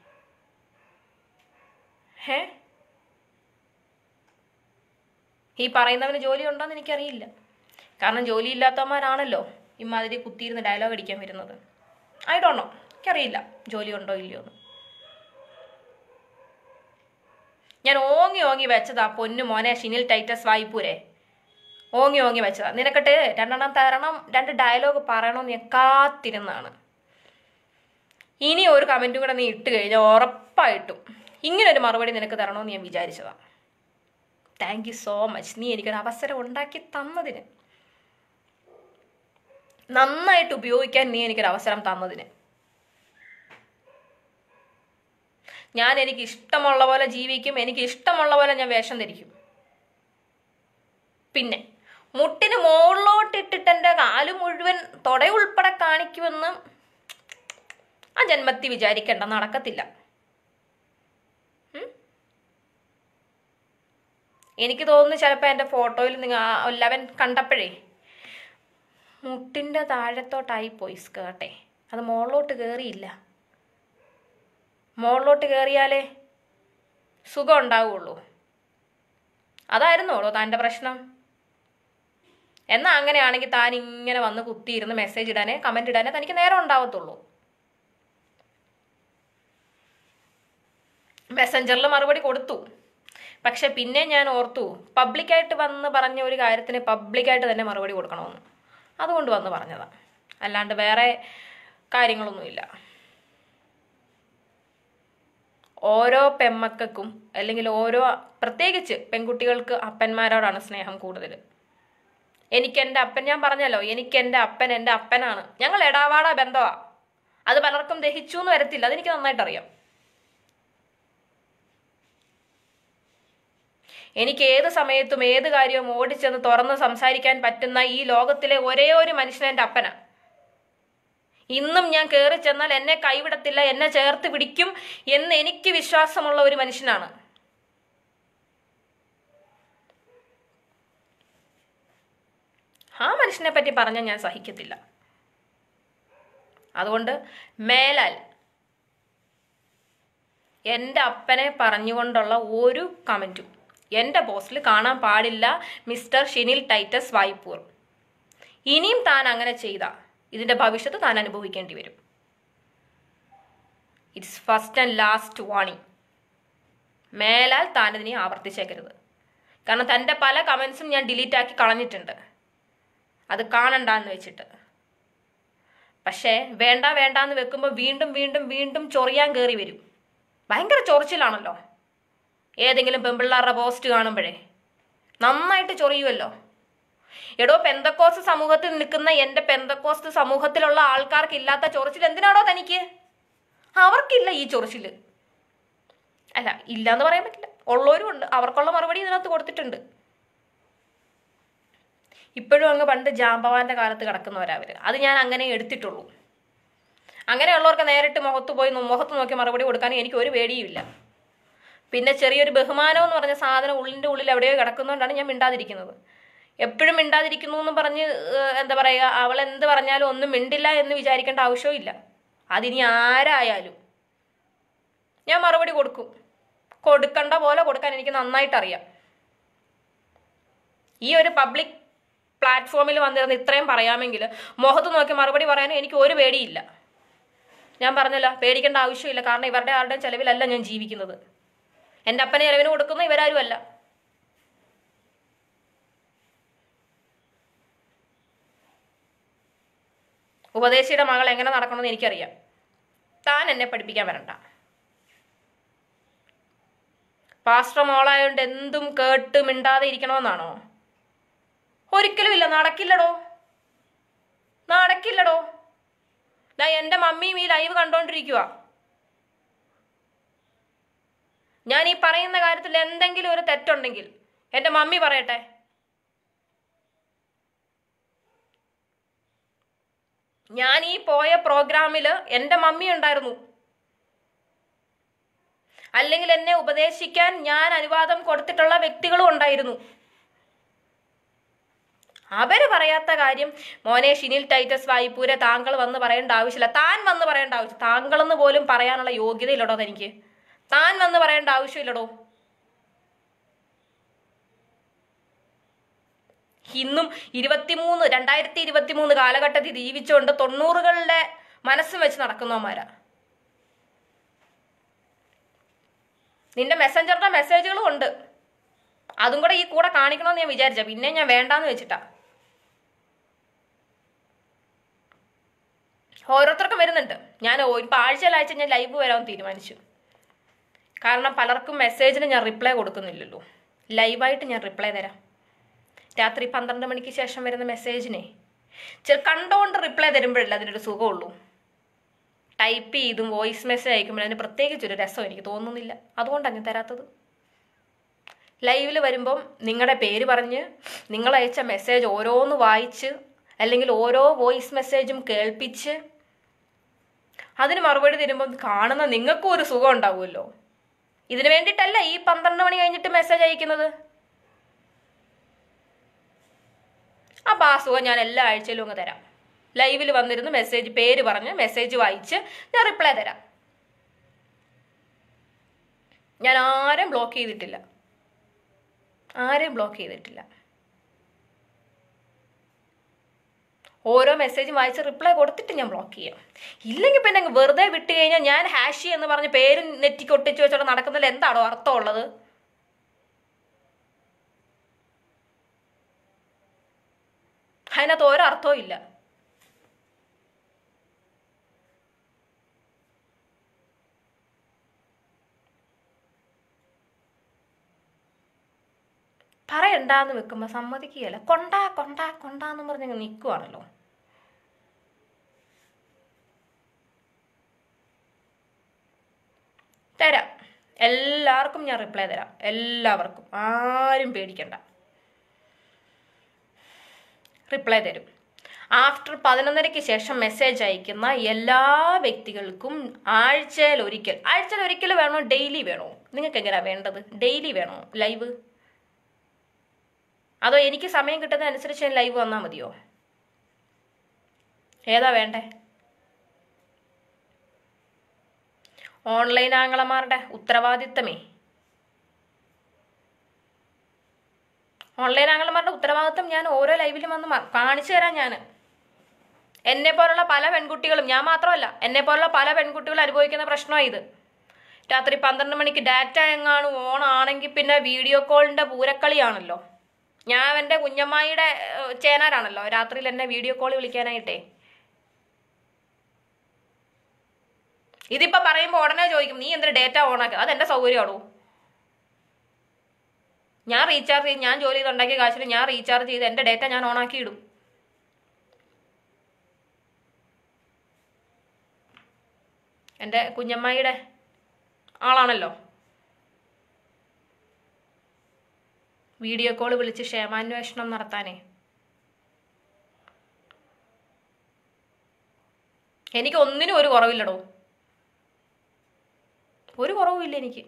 ഈ പറയുന്നവന് ജോലി ഉണ്ടോയെന്ന് എനിക്കറിയില്ല. കാരണം ജോലിയില്ലാത്തവന്മാരാണല്ലോ ഇമാതിരി കുത്തിയിരുന്ന് ഡയലോഗ് അടിക്കാൻ വരുന്നത്. ഐ ഡോണ്ട് നോ, എനിക്കറിയില്ല ജോലി ഉണ്ടോ ഇല്ലയോ എന്ന്. ഞാൻ ഓങ്ങി വെച്ചതാ പൊന്നു മോനെ ഷിനിൽ ടൈറ്റസ് വായ്പൂരെ. ഓങ്ങി വെച്ചതാ. നിനക്കിട്ട് 2 തരണം, 2 ഡയലോഗ് പറയണമെന്ന് ഞാൻ കാത്തിരുന്നാണ്. ഇനി ഒരു കമൻറ്റും കൂടെ നീ ഇട്ട് കഴിഞ്ഞാൽ ഉറപ്പായിട്ടും ഇങ്ങനൊരു മറുപടി നിനക്ക് തരണമെന്ന് ഞാൻ വിചാരിച്ചതാ. Thank you so much. നീ എനിക്കൊരു അവസരം ഉണ്ടാക്കി തന്നതിന്, നന്നായിട്ട് ഉപയോഗിക്കാൻ നീ എനിക്കൊരു അവസരം തന്നതിന്. ഞാൻ എനിക്ക് ഇഷ്ടമുള്ള പോലെ ജീവിക്കും, എനിക്ക് ഇഷ്ടമുള്ള പോലെ ഞാൻ വേഷം ധരിക്കും. പിന്നെ മുട്ടിന് മുകളിലോട്ടിട്ടിട്ട് എൻ്റെ കാല് മുഴുവൻ തൊടയുൾപ്പെടെ കാണിക്കുമെന്ന് ആ ജന്മത്തി വിചാരിക്കണ്ട, നടക്കത്തില്ല. എനിക്ക് തോന്നുന്നു ചിലപ്പോൾ എൻ്റെ ഫോട്ടോയിൽ നിങ്ങൾ 11 കണ്ടപ്പോഴേ മുട്ടിൻ്റെ താഴത്തോട്ടായി പോയി സ്കേർട്ടേ, അത് മുകളിലോട്ട് കയറിയില്ല. മുകളിലോട്ട് കയറിയാലേ സുഖം ഉണ്ടാവുള്ളൂ. അതായിരുന്നോളൂ താൻ്റെ പ്രശ്നം. എന്നാൽ അങ്ങനെയാണെങ്കിൽ താൻ ഇങ്ങനെ വന്ന് കുത്തിയിരുന്ന് മെസ്സേജ് ഇടാനേ കമൻറ്റ് ഇടാനേ തനിക്ക് നേരം ഉണ്ടാവത്തുള്ളൂ. മെസ്സഞ്ചറിൽ മറുപടി കൊടുത്തു. പക്ഷെ പിന്നെ ഞാൻ ഓർത്തു പബ്ലിക്കായിട്ട് വന്ന് പറഞ്ഞ ഒരു കാര്യത്തിന് പബ്ലിക്കായിട്ട് തന്നെ മറുപടി കൊടുക്കണമെന്ന്. അതുകൊണ്ട് വന്ന് പറഞ്ഞതാണ്, അല്ലാണ്ട് വേറെ കാര്യങ്ങളൊന്നുമില്ല. ഓരോ പെമ്മക്കും അല്ലെങ്കിൽ ഓരോ പ്രത്യേകിച്ച് പെൺകുട്ടികൾക്ക് അപ്പന്മാരോടാണ് സ്നേഹം കൂടുതൽ. എനിക്കെൻ്റെ അപ്പൻ, ഞാൻ പറഞ്ഞല്ലോ, എനിക്കെൻ്റെ അപ്പൻ എൻ്റെ അപ്പനാണ്. ഞങ്ങൾ എടാവാട ബന്ധമാണ്. അത് പലർക്കും ദഹിച്ചു എന്ന് വരത്തില്ല, അതെനിക്ക് നന്നായിട്ടറിയാം. എനിക്ക് ഏത് സമയത്തും ഏത് കാര്യവും ഓടിച്ചെന്ന് തുറന്ന് സംസാരിക്കാൻ പറ്റുന്ന ഈ ലോകത്തിലെ ഒരേ ഒരു മനുഷ്യൻ എൻ്റെ അപ്പനാണ്. ഇന്നും ഞാൻ കയറി ചെന്നാൽ എന്നെ കൈവിടത്തില്ല, എന്നെ ചേർത്ത് പിടിക്കും എന്ന് എനിക്ക് വിശ്വാസമുള്ള ഒരു മനുഷ്യനാണ്. ആ മനുഷ്യനെ പറ്റി പറഞ്ഞാൽ ഞാൻ സഹിക്കത്തില്ല. അതുകൊണ്ട് മേലാൽ എൻ്റെ അപ്പനെ പറഞ്ഞുകൊണ്ടുള്ള ഒരു കമൻറ്റും എൻ്റെ പോസ്റ്റിൽ കാണാൻ പാടില്ല. മിസ്റ്റർ ഷിനിൽ ടൈറ്റസ് വായ്പൂർ, ഇനിയും താൻ അങ്ങനെ ചെയ്ത ഇതിൻ്റെ ഭവിഷ്യത്ത് താൻ അനുഭവിക്കേണ്ടി വരും. It's first and last warning. മേലാൽ താൻ ഇതിനെ ആവർത്തിച്ചേക്കരുത്. കാരണം തൻ്റെ പല കമൻസും ഞാൻ ഡിലീറ്റ് ആക്കി കളഞ്ഞിട്ടുണ്ട്, അത് കാണണ്ടെന്ന് വെച്ചിട്ട്. പക്ഷേ വേണ്ടാന്ന് വെക്കുമ്പോൾ വീണ്ടും വീണ്ടും വീണ്ടും ചൊറിയാൻ കയറി വരും. ഭയങ്കര ചൊറിച്ചിലാണല്ലോ. ഏതെങ്കിലും പെൺപിള്ളാരുടെ പോസ്റ്റ് കാണുമ്പോഴേ നന്നായിട്ട് ചൊറിയുമല്ലോ. എടോ, പെന്തക്കോസ്ത് സമൂഹത്തിൽ നിൽക്കുന്ന എൻ്റെ പെന്തക്കോസ്ത് സമൂഹത്തിലുള്ള ആൾക്കാർക്ക് ഇല്ലാത്ത ചൊറിച്ചിൽ എന്തിനാണോ തനിക്ക്? അവർക്കില്ല ഈ ചൊറിച്ചിൽ. അല്ല, ഇല്ല എന്ന് പറയാൻ പറ്റില്ല, ഉള്ളവരും ഉണ്ട്. അവർക്കുള്ള മറുപടി ഇതിനകത്ത് കൊടുത്തിട്ടുണ്ട്. ഇപ്പോഴും അങ്ങ് പണ്ട് ജാമ്പവാന്റെ കാലത്ത് കിടക്കുന്നവരവർ. അത് ഞാൻ അങ്ങനെ എടുത്തിട്ടുള്ളൂ. അങ്ങനെയുള്ളവർക്ക് നേരിട്ട് മുഖത്ത് നോക്കി മറുപടി കൊടുക്കാനും എനിക്ക് ഒരു പേടിയുമില്ല. പിന്നെ ചെറിയൊരു ബഹുമാനം എന്ന് പറഞ്ഞ സാധനം ഉള്ളിൻ്റെ ഉള്ളിൽ എവിടെയോ കിടക്കുന്നതുകൊണ്ടാണ് ഞാൻ മിണ്ടാതിരിക്കുന്നത്. എപ്പോഴും മിണ്ടാതിരിക്കുന്നു എന്ന് പറഞ്ഞ് എന്താ പറയുക, അവൾ എന്ത് പറഞ്ഞാലും ഒന്നും മിണ്ടില്ല എന്ന് വിചാരിക്കേണ്ട ആവശ്യമില്ല. അതിനി ആരായാലും ഞാൻ മറുപടി കൊടുക്കും. കൊടുക്കേണ്ട പോലെ കൊടുക്കാൻ എനിക്ക് നന്നായിട്ടറിയാം. ഈ ഒരു പബ്ലിക് പ്ലാറ്റ്ഫോമിൽ വന്നിരുന്ന് ഇത്രയും പറയാമെങ്കിൽ മുഖത്ത് നോക്കി മറുപടി പറയാനും എനിക്ക് ഒരു പേടിയില്ല. ഞാൻ പറഞ്ഞല്ലോ, പേടിക്കേണ്ട ആവശ്യമില്ല. കാരണം ഇവരുടെ ആരുടെയും ചെലവിലല്ല ഞാൻ ജീവിക്കുന്നത്. എൻ്റെ അപ്പനെ ചെലവിന് കൊടുക്കുന്ന ഇവരാരും അല്ല. ഉപദേശിയുടെ മകൾ എങ്ങനെ നടക്കണമെന്ന് എനിക്കറിയാം. താൻ എന്നെ പഠിപ്പിക്കാൻ വരണ്ട. പാസ്റ്റർ മോളായോണ്ട് എന്തും കേട്ട് മിണ്ടാതെ ഇരിക്കണമെന്നാണോ? ഒരിക്കലും ഇല്ല. നടക്കില്ലടോ. എൻ്റെ മമ്മിയും ഈ ലൈവ് കണ്ടോണ്ടിരിക്കുക. ഞാൻ ഈ പറയുന്ന കാര്യത്തിൽ എന്തെങ്കിലും ഒരു തെറ്റുണ്ടെങ്കിൽ എൻ്റെ മമ്മി പറയട്ടെ. ഞാൻ ഈ പോയ പ്രോഗ്രാമിൽ എൻ്റെ മമ്മി ഉണ്ടായിരുന്നു. അല്ലെങ്കിൽ എന്നെ ഉപദേശിക്കാൻ ഞാൻ അനുവാദം കൊടുത്തിട്ടുള്ള വ്യക്തികളും ഉണ്ടായിരുന്നു. അവര് പറയാത്ത കാര്യം മോനെ ഷിനിൽ ടൈറ്റസ് വായ്പൂരെ താങ്കൾ വന്ന് പറയേണ്ട ആവശ്യമില്ല. താൻ വന്ന് പറയേണ്ട ആവശ്യം, താങ്കളെന്ന് പോലും പറയാനുള്ള യോഗ്യതയില്ലടോ തനിക്ക്. താൻ വന്ന് പറയേണ്ട ആവശ്യമില്ലടോ. ഇന്നും 2023 കാലഘട്ടത്തിൽ ജീവിച്ചുകൊണ്ട് 90കളുടെ മനസ്സും വെച്ച് നടക്കുന്നവന്മാരാ. നിന്റെ മെസ്സഞ്ചറിന്റെ മെസ്സേജുകളും ഉണ്ട്. അതും കൂടെ ഈ കൂടെ കാണിക്കണമെന്ന് ഞാൻ വിചാരിച്ച, പിന്നെ ഞാൻ വേണ്ടാന്ന് വെച്ചിട്ടാ. ഓരോരുത്തർക്കും വരുന്നുണ്ട്. ഞാൻ ഇപ്പം ആഴ്ച ഞാൻ ലൈവ് വരാമെന്ന് തീരുമാനിച്ചു. കാരണം പലർക്കും മെസ്സേജിന് ഞാൻ റിപ്ലൈ കൊടുക്കുന്നില്ലല്ലോ. ലൈവായിട്ട് ഞാൻ റിപ്ലൈ തരാം. രാത്രി 12 മണിക്ക് ശേഷം വരുന്ന മെസ്സേജിനെ കണ്ടുകൊണ്ട് റിപ്ലൈ തരുമ്പോഴല്ല അതിനൊരു സുഖമുള്ളൂ. ടൈപ്പ് ചെയ്തും വോയിസ് മെസ്സേജ് അയക്കുമ്പോൾ അതിന് പ്രത്യേകിച്ചൊരു രസം എനിക്ക് തോന്നുന്നില്ല. അതുകൊണ്ടാണ് ഞാൻ തരാത്തത്. ലൈവിൽ വരുമ്പം നിങ്ങളുടെ പേര് പറഞ്ഞ് നിങ്ങൾ അയച്ച മെസ്സേജ് ഓരോന്ന് വായിച്ച് അല്ലെങ്കിൽ ഓരോ വോയിസ് മെസ്സേജും കേൾപ്പിച്ച് അതിന് മറുപടി തരുമ്പോൾ കാണുന്ന നിങ്ങൾക്കും ഒരു സുഖം ഉണ്ടാവുമല്ലോ. ഇതിനു വേണ്ടിയിട്ടല്ല ഈ 12 മണി കഴിഞ്ഞിട്ട് മെസ്സേജ് അയക്കുന്നത്. അപ്പം ആ സുഖം ഞാൻ എല്ലാ ആഴ്ചയിലും അങ്ങ് തരാം. ലൈവിൽ വന്നിരുന്ന് മെസ്സേജ് പേര് പറഞ്ഞ് മെസ്സേജ് വായിച്ച് ഞാൻ റിപ്ലൈ തരാം. ഞാൻ ആരെയും ബ്ലോക്ക് ചെയ്തിട്ടില്ല. ഓരോ മെസ്സേജും വായിച്ച് റിപ്ലൈ കൊടുത്തിട്ട് ഞാൻ ബ്ലോക്ക് ചെയ്യാം. ഇല്ലെങ്കിൽ പിന്നെ വെറുതെ വിട്ട് കഴിഞ്ഞാൽ ഞാൻ ഹാഷി എന്ന് പറഞ്ഞ് പേര് നെറ്റിക്ക് ഒട്ടിച്ച് വെച്ചോടെ നടക്കുന്നതിൽ എന്താണോ അർത്ഥമുള്ളത്? അതിനകത്ത് ഓരോ അർത്ഥവും ഇല്ല. പറയണ്ടാന്ന് വെക്കുമ്പോൾ സമ്മതിക്കുകയല്ല. കൊണ്ടാന്ന് പറഞ്ഞ് നിൽക്കുവാണല്ലോ. തരാം. എല്ലാവർക്കും ഞാൻ റിപ്ലൈ തരാം. എല്ലാവർക്കും, ആരും പേടിക്കണ്ട. റിപ്ലൈ തരും. ആഫ്റ്റർ 11:30 ശേഷം മെസ്സേജ് അയക്കുന്ന എല്ലാ വ്യക്തികൾക്കും ആഴ്ചയിൽ ഒരിക്കൽ വേണോ, ഡെയിലി വേണോ? നിങ്ങൾക്ക് എങ്ങനെയാ വേണ്ടത്? ഡെയിലി വേണോ ലൈവ്? അതോ എനിക്ക് സമയം കിട്ടുന്നതനുസരിച്ച് ഞാൻ ലൈവ് വന്നാൽ മതിയോ? ഏതാ വേണ്ടേ? ഓൺലൈൻ ആംഗളമാരുടെ ഉത്തരവാദിത്തമേ, ഓൺലൈൻ ആംഗളമാരുടെ ഉത്തരവാദിത്തം ഞാൻ ഓരോ ലൈവിലും വന്ന് കാണിച്ചു തരാം. ഞാൻ എന്നെ പോലുള്ള പല പെൺകുട്ടികളും, ഞാൻ മാത്രമല്ല, എന്നെ പോലുള്ള പല പെൺകുട്ടികളും അനുഭവിക്കുന്ന പ്രശ്നമാണ് ഇത്. രാത്രി 12 മണിക്ക് ഡാറ്റ എങ്ങാനും ഓൺ ആണെങ്കിൽ പിന്നെ വീഡിയോ കോളിൻ്റെ പൂരക്കളിയാണല്ലോ. ഞാൻ എൻ്റെ കുഞ്ഞമ്മായിയുടെ ചേനാരാണല്ലോ രാത്രിയിൽ എന്നെ വീഡിയോ കോൾ വിളിക്കാനായിട്ടേ. ഇതിപ്പോൾ പറയുമ്പോൾ ഉടനെ ചോദിക്കും, നീ എന്തിനാ ഡേറ്റ ഓണാക്കി? അതെൻ്റെ സൗകര്യമാണോ? ഞാൻ റീചാർജ് ചെയ്ത്, ഞാൻ ജോലി ചെയ്തുണ്ടാക്കിയ കാശിന് ഞാൻ റീചാർജ് ചെയ്ത് എൻ്റെ ഡേറ്റ ഞാൻ ഓണാക്കി ഇടും. എൻ്റെ കുഞ്ഞമ്മായിയുടെ ആളാണല്ലോ. വീഡിയോ കോൾ വിളിച്ച് ക്ഷേമാന്വേഷണം നടത്താനേ. എനിക്ക് ഒന്നിനും ഒരു കുറവില്ലടോ, ഒരു കുറവുമില്ല. എനിക്ക്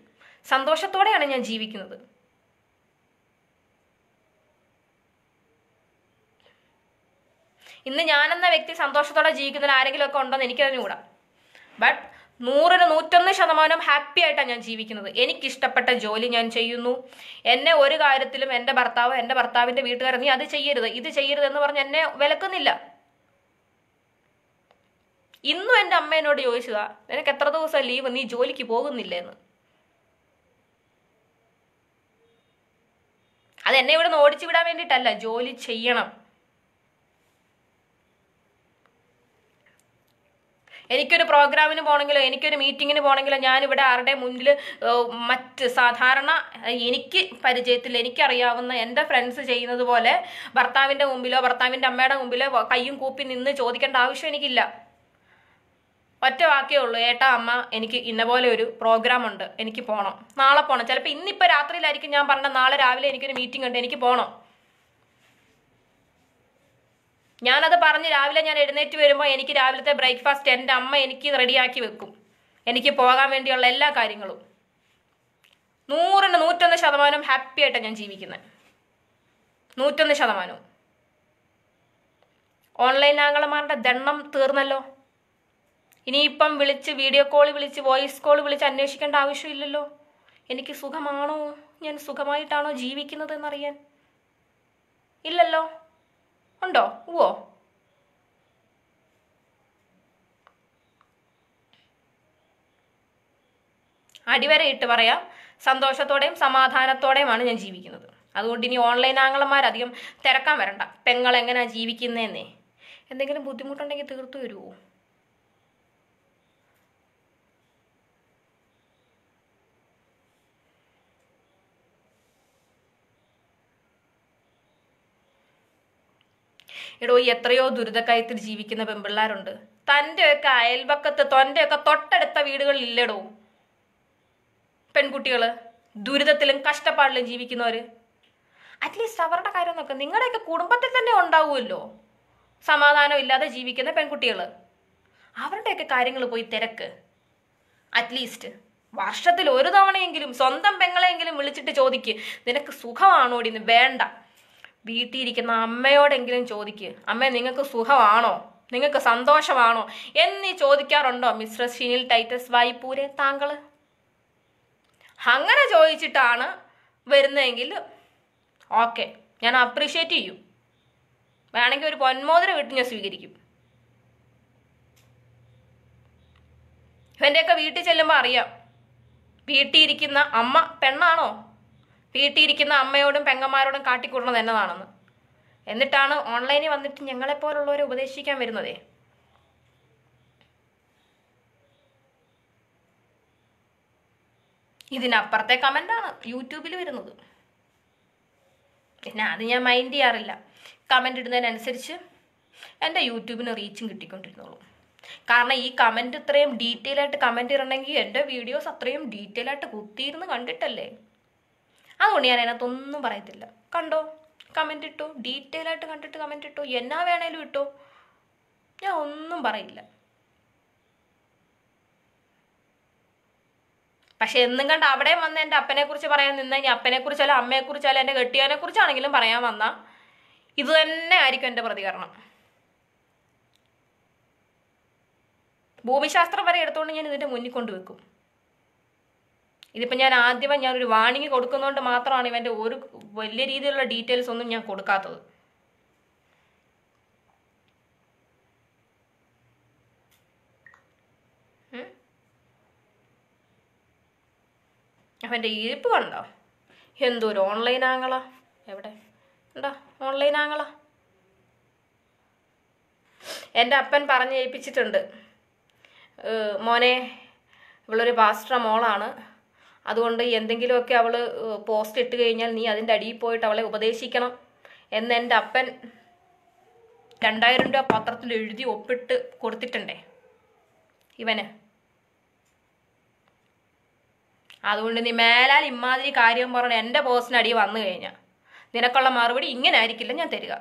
സന്തോഷത്തോടെയാണ് ഞാൻ ജീവിക്കുന്നത്. ഇന്ന് ഞാനെന്ന വ്യക്തി സന്തോഷത്തോടെ ജീവിക്കുന്നതിൽ ആരെങ്കിലും ഒക്കെ ഉണ്ടോയെന്ന് എനിക്കറിഞ്ഞുകൂടാ. ബട്ട് 100-101% ഹാപ്പി ആയിട്ടാണ് ഞാൻ ജീവിക്കുന്നത്. എനിക്കിഷ്ടപ്പെട്ട ജോലി ഞാൻ ചെയ്യുന്നു. എന്നെ ഒരു കാര്യത്തിലും എൻ്റെ ഭർത്താവ്, എൻ്റെ ഭർത്താവിൻ്റെ വീട്ടുകാർ നീ അത് ചെയ്യരുത് ഇത് ചെയ്യരുത് എന്ന് പറഞ്ഞ് എന്നെ വിലക്കുന്നില്ല. ഇന്നും എൻ്റെ അമ്മ എന്നോട് ചോദിച്ചതാ, നിനക്ക് എത്ര ദിവസം ലീവ്, നീ ജോലിക്ക് പോകുന്നില്ലേ എന്ന്. അത് എന്നെ ഇവിടെ നിന്ന് ഓടിച്ചു വിടാൻ വേണ്ടിയിട്ടല്ല, ജോലി ചെയ്യണം. എനിക്കൊരു പ്രോഗ്രാമിന് പോകണമെങ്കിലോ എനിക്കൊരു മീറ്റിങ്ങിന് പോകണമെങ്കിലോ ഞാനിവിടെ ആരുടെ മുന്നിൽ മറ്റ് സാധാരണ എനിക്ക് പരിചയത്തിൽ എനിക്കറിയാവുന്ന എൻ്റെ ഫ്രണ്ട്സ് ചെയ്യുന്നത് പോലെ ഭർത്താവിൻ്റെ മുമ്പിലോ ഭർത്താവിൻ്റെ അമ്മയുടെ മുമ്പിലോ കയ്യും കൂപ്പി നിന്ന് ചോദിക്കേണ്ട ആവശ്യം എനിക്കില്ല. ഒറ്റ വാക്കേ ഉള്ളൂ, ഏട്ടാ അമ്മ എനിക്ക് ഇന്ന പോലെ ഒരു പ്രോഗ്രാം ഉണ്ട്, എനിക്ക് പോകണം, നാളെ പോകണം. ചിലപ്പോൾ ഇന്നിപ്പോൾ രാത്രിയിലായിരിക്കും ഞാൻ പറഞ്ഞ നാളെ രാവിലെ എനിക്കൊരു മീറ്റിംഗ് ഉണ്ട്, എനിക്ക് പോകണം. ഞാനത് പറഞ്ഞ് രാവിലെ ഞാൻ എഴുന്നേറ്റ് വരുമ്പോൾ എനിക്ക് രാവിലത്തെ ബ്രേക്ക്ഫാസ്റ്റ് എൻ്റെ അമ്മ എനിക്ക് റെഡിയാക്കി വെക്കും, എനിക്ക് പോകാൻ വേണ്ടിയുള്ള എല്ലാ കാര്യങ്ങളും. 100-101% ഹാപ്പി ആയിട്ടാണ് ഞാൻ ജീവിക്കുന്നത്. 101%. ഓൺലൈൻ ആംഗളമാരുടെ ദണ്ണം തീർന്നല്ലോ. ഇനിയിപ്പം വിളിച്ച് വീഡിയോ കോൾ വിളിച്ച് വോയിസ് കോൾ വിളിച്ച് അന്വേഷിക്കേണ്ട ആവശ്യമില്ലല്ലോ. എനിക്ക് സുഖമാണോ, ഞാൻ സുഖമായിട്ടാണോ ജീവിക്കുന്നത് എന്നറിയാൻ. ഇല്ലല്ലോ. ഉണ്ടോ? ഓ, അടിവരയിട്ട് പറയാം, സന്തോഷത്തോടെയും സമാധാനത്തോടെയുമാണ് ഞാൻ ജീവിക്കുന്നത്. അതുകൊണ്ട് ഇനി ഓൺലൈൻ ആംഗളന്മാരധികം തിരക്കാൻ വരണ്ട, പെങ്ങൾ എങ്ങനെയാ ജീവിക്കുന്നതെന്നേ. എന്തെങ്കിലും ബുദ്ധിമുട്ടുണ്ടെങ്കിൽ തീർത്തു വരുമോ? എടോ, എത്രയോ ദുരിതക്കയത്തിൽ ജീവിക്കുന്ന പെൺപിള്ളാരുണ്ട്. തൻ്റെയൊക്കെ അയൽവക്കത്ത് തൊൻ്റെയൊക്കെ തൊട്ടടുത്ത വീടുകളിൽ ഇല്ലടോ പെൺകുട്ടികൾ, ദുരിതത്തിലും കഷ്ടപ്പാടിലും ജീവിക്കുന്നവര്. അറ്റ്ലീസ്റ്റ് അവരുടെ കാര്യം നോക്കുക. നിങ്ങളുടെയൊക്കെ കുടുംബത്തിൽ തന്നെ ഉണ്ടാവുമല്ലോ സമാധാനം ഇല്ലാതെ ജീവിക്കുന്ന പെൺകുട്ടികൾ. അവരുടെയൊക്കെ കാര്യങ്ങൾ പോയി തിരക്ക്. അറ്റ്ലീസ്റ്റ് വർഷത്തിൽ ഒരു തവണയെങ്കിലും സ്വന്തം പെങ്ങളെങ്കിലും വിളിച്ചിട്ട് ചോദിക്ക്, നിനക്ക് സുഖമാണോടിന്ന്. വേണ്ട, വീട്ടിലിരിക്കുന്ന അമ്മയോടെങ്കിലും ചോദിക്ക്, അമ്മേ നിങ്ങൾക്ക് സുഖമാണോ, നിങ്ങൾക്ക് സന്തോഷമാണോ എന്നീ ചോദിക്കാറുണ്ടോ മിസ്റ്റർ ഷിനിൽ ടൈറ്റസ് വായ്പൂരെ താങ്കൾ? അങ്ങനെ ചോദിച്ചിട്ടാണ് വരുന്നതെങ്കിൽ ഓക്കെ, ഞാൻ അപ്രീഷിയേറ്റ് ചെയ്യും. വേണമെങ്കിൽ ഒരു പൊന്മോതിരം വിട്ട് ഞാൻ സ്വീകരിക്കും. ഇവൻ്റെയൊക്കെ വീട്ടിൽ ചെല്ലുമ്പോൾ അറിയാം വീട്ടിലിരിക്കുന്ന അമ്മ പെണ്ണാണോ, വീട്ടിലിരിക്കുന്ന അമ്മയോടും പെങ്ങന്മാരോടും കാട്ടിക്കൂടണത് എന്നതാണെന്ന്. എന്നിട്ടാണ് ഓൺലൈനിൽ വന്നിട്ട് ഞങ്ങളെപ്പോലുള്ളവരെ ഉപദേശിക്കാൻ വരുന്നതേ. ഇതിനപ്പുറത്തെ കമൻ്റാണ് യൂട്യൂബിൽ വരുന്നത്. പിന്നെ അത് ഞാൻ മൈൻഡ് ചെയ്യാറില്ല. കമൻ്റ് ഇടുന്നതിനനുസരിച്ച് എൻ്റെ യൂട്യൂബിന് റീച്ചും കിട്ടിക്കൊണ്ടിരുന്നുള്ളൂ. കാരണം ഈ കമൻറ്റ് ഇത്രയും ഡീറ്റെയിൽ ആയിട്ട് കമൻറ്റ് ഇടണമെങ്കിൽ എൻ്റെ വീഡിയോസ് അത്രയും ഡീറ്റെയിൽ ആയിട്ട് കുത്തിയിരുന്ന് കണ്ടിട്ടല്ലേ. അതുകൊണ്ട് ഞാൻ അതിനകത്തൊന്നും പറയത്തില്ല. കണ്ടോ, കമൻ്റ് ഇട്ടോ, ഡീറ്റെയിൽ ആയിട്ട് കണ്ടിട്ട് കമൻ്റ് ഇട്ടോ, എന്നാ വേണേലും ഇട്ടോ, ഞാൻ ഒന്നും പറയില്ല. പക്ഷെ എന്നും കണ്ട് അവിടെ വന്ന് എൻ്റെ അപ്പനെക്കുറിച്ച് പറയാൻ നിന്ന് കഴിഞ്ഞാൽ അപ്പനെക്കുറിച്ചല്ല അമ്മയെക്കുറിച്ചല്ല എൻ്റെ കെട്ടിയവനെക്കുറിച്ചാണെങ്കിലും പറയാൻ വന്നാൽ ഇത് തന്നെ ആയിരിക്കും എൻ്റെ പ്രതികരണം. ഭൂമിശാസ്ത്രം വരെ എടുത്തുകൊണ്ട് ഞാൻ ഇതിൻ്റെ മുന്നിൽ കൊണ്ടുവെക്കും. ഇതിപ്പോൾ ഞാൻ ആദ്യമേ ഞാനൊരു വാണിംഗ് കൊടുക്കുന്നതുകൊണ്ട് മാത്രമാണ് ഇവൻ്റെ ഒരു വലിയ രീതിയിലുള്ള ഡീറ്റെയിൽസ് ഒന്നും ഞാൻ കൊടുക്കാത്തത്. അവൻ്റെ ഇരിപ്പ് കണ്ടോ, എന്തോരു ഓൺലൈൻ ആങ്ങളാ. എവിടെ എന്താ ഓൺലൈൻ ആങ്ങളാ? എൻ്റെ അപ്പൻ പറഞ്ഞ് ഏൽപ്പിച്ചിട്ടുണ്ട്, മോനെ ഇവളൊരു പാസ്റ്റർ മോളാണ്, അതുകൊണ്ട് എന്തെങ്കിലുമൊക്കെ അവൾ പോസ്റ്റ് ഇട്ട് കഴിഞ്ഞാൽ നീ അതിൻ്റെ അടിയിൽ പോയിട്ട് അവളെ ഉപദേശിക്കണം എന്ന് എൻ്റെ അപ്പൻ 2000 രൂപ പത്രത്തിൽ എഴുതി ഒപ്പിട്ട് കൊടുത്തിട്ടുണ്ടേ ഇവന്. അതുകൊണ്ട് നീ മേലാൽ ഇമാതിരി കാര്യം പറഞ്ഞ് എൻ്റെ പോസ്റ്റിനടി വന്നു കഴിഞ്ഞാൽ നിനക്കുള്ള മറുപടി ഇങ്ങനെ ആയിരിക്കില്ല ഞാൻ തരിക.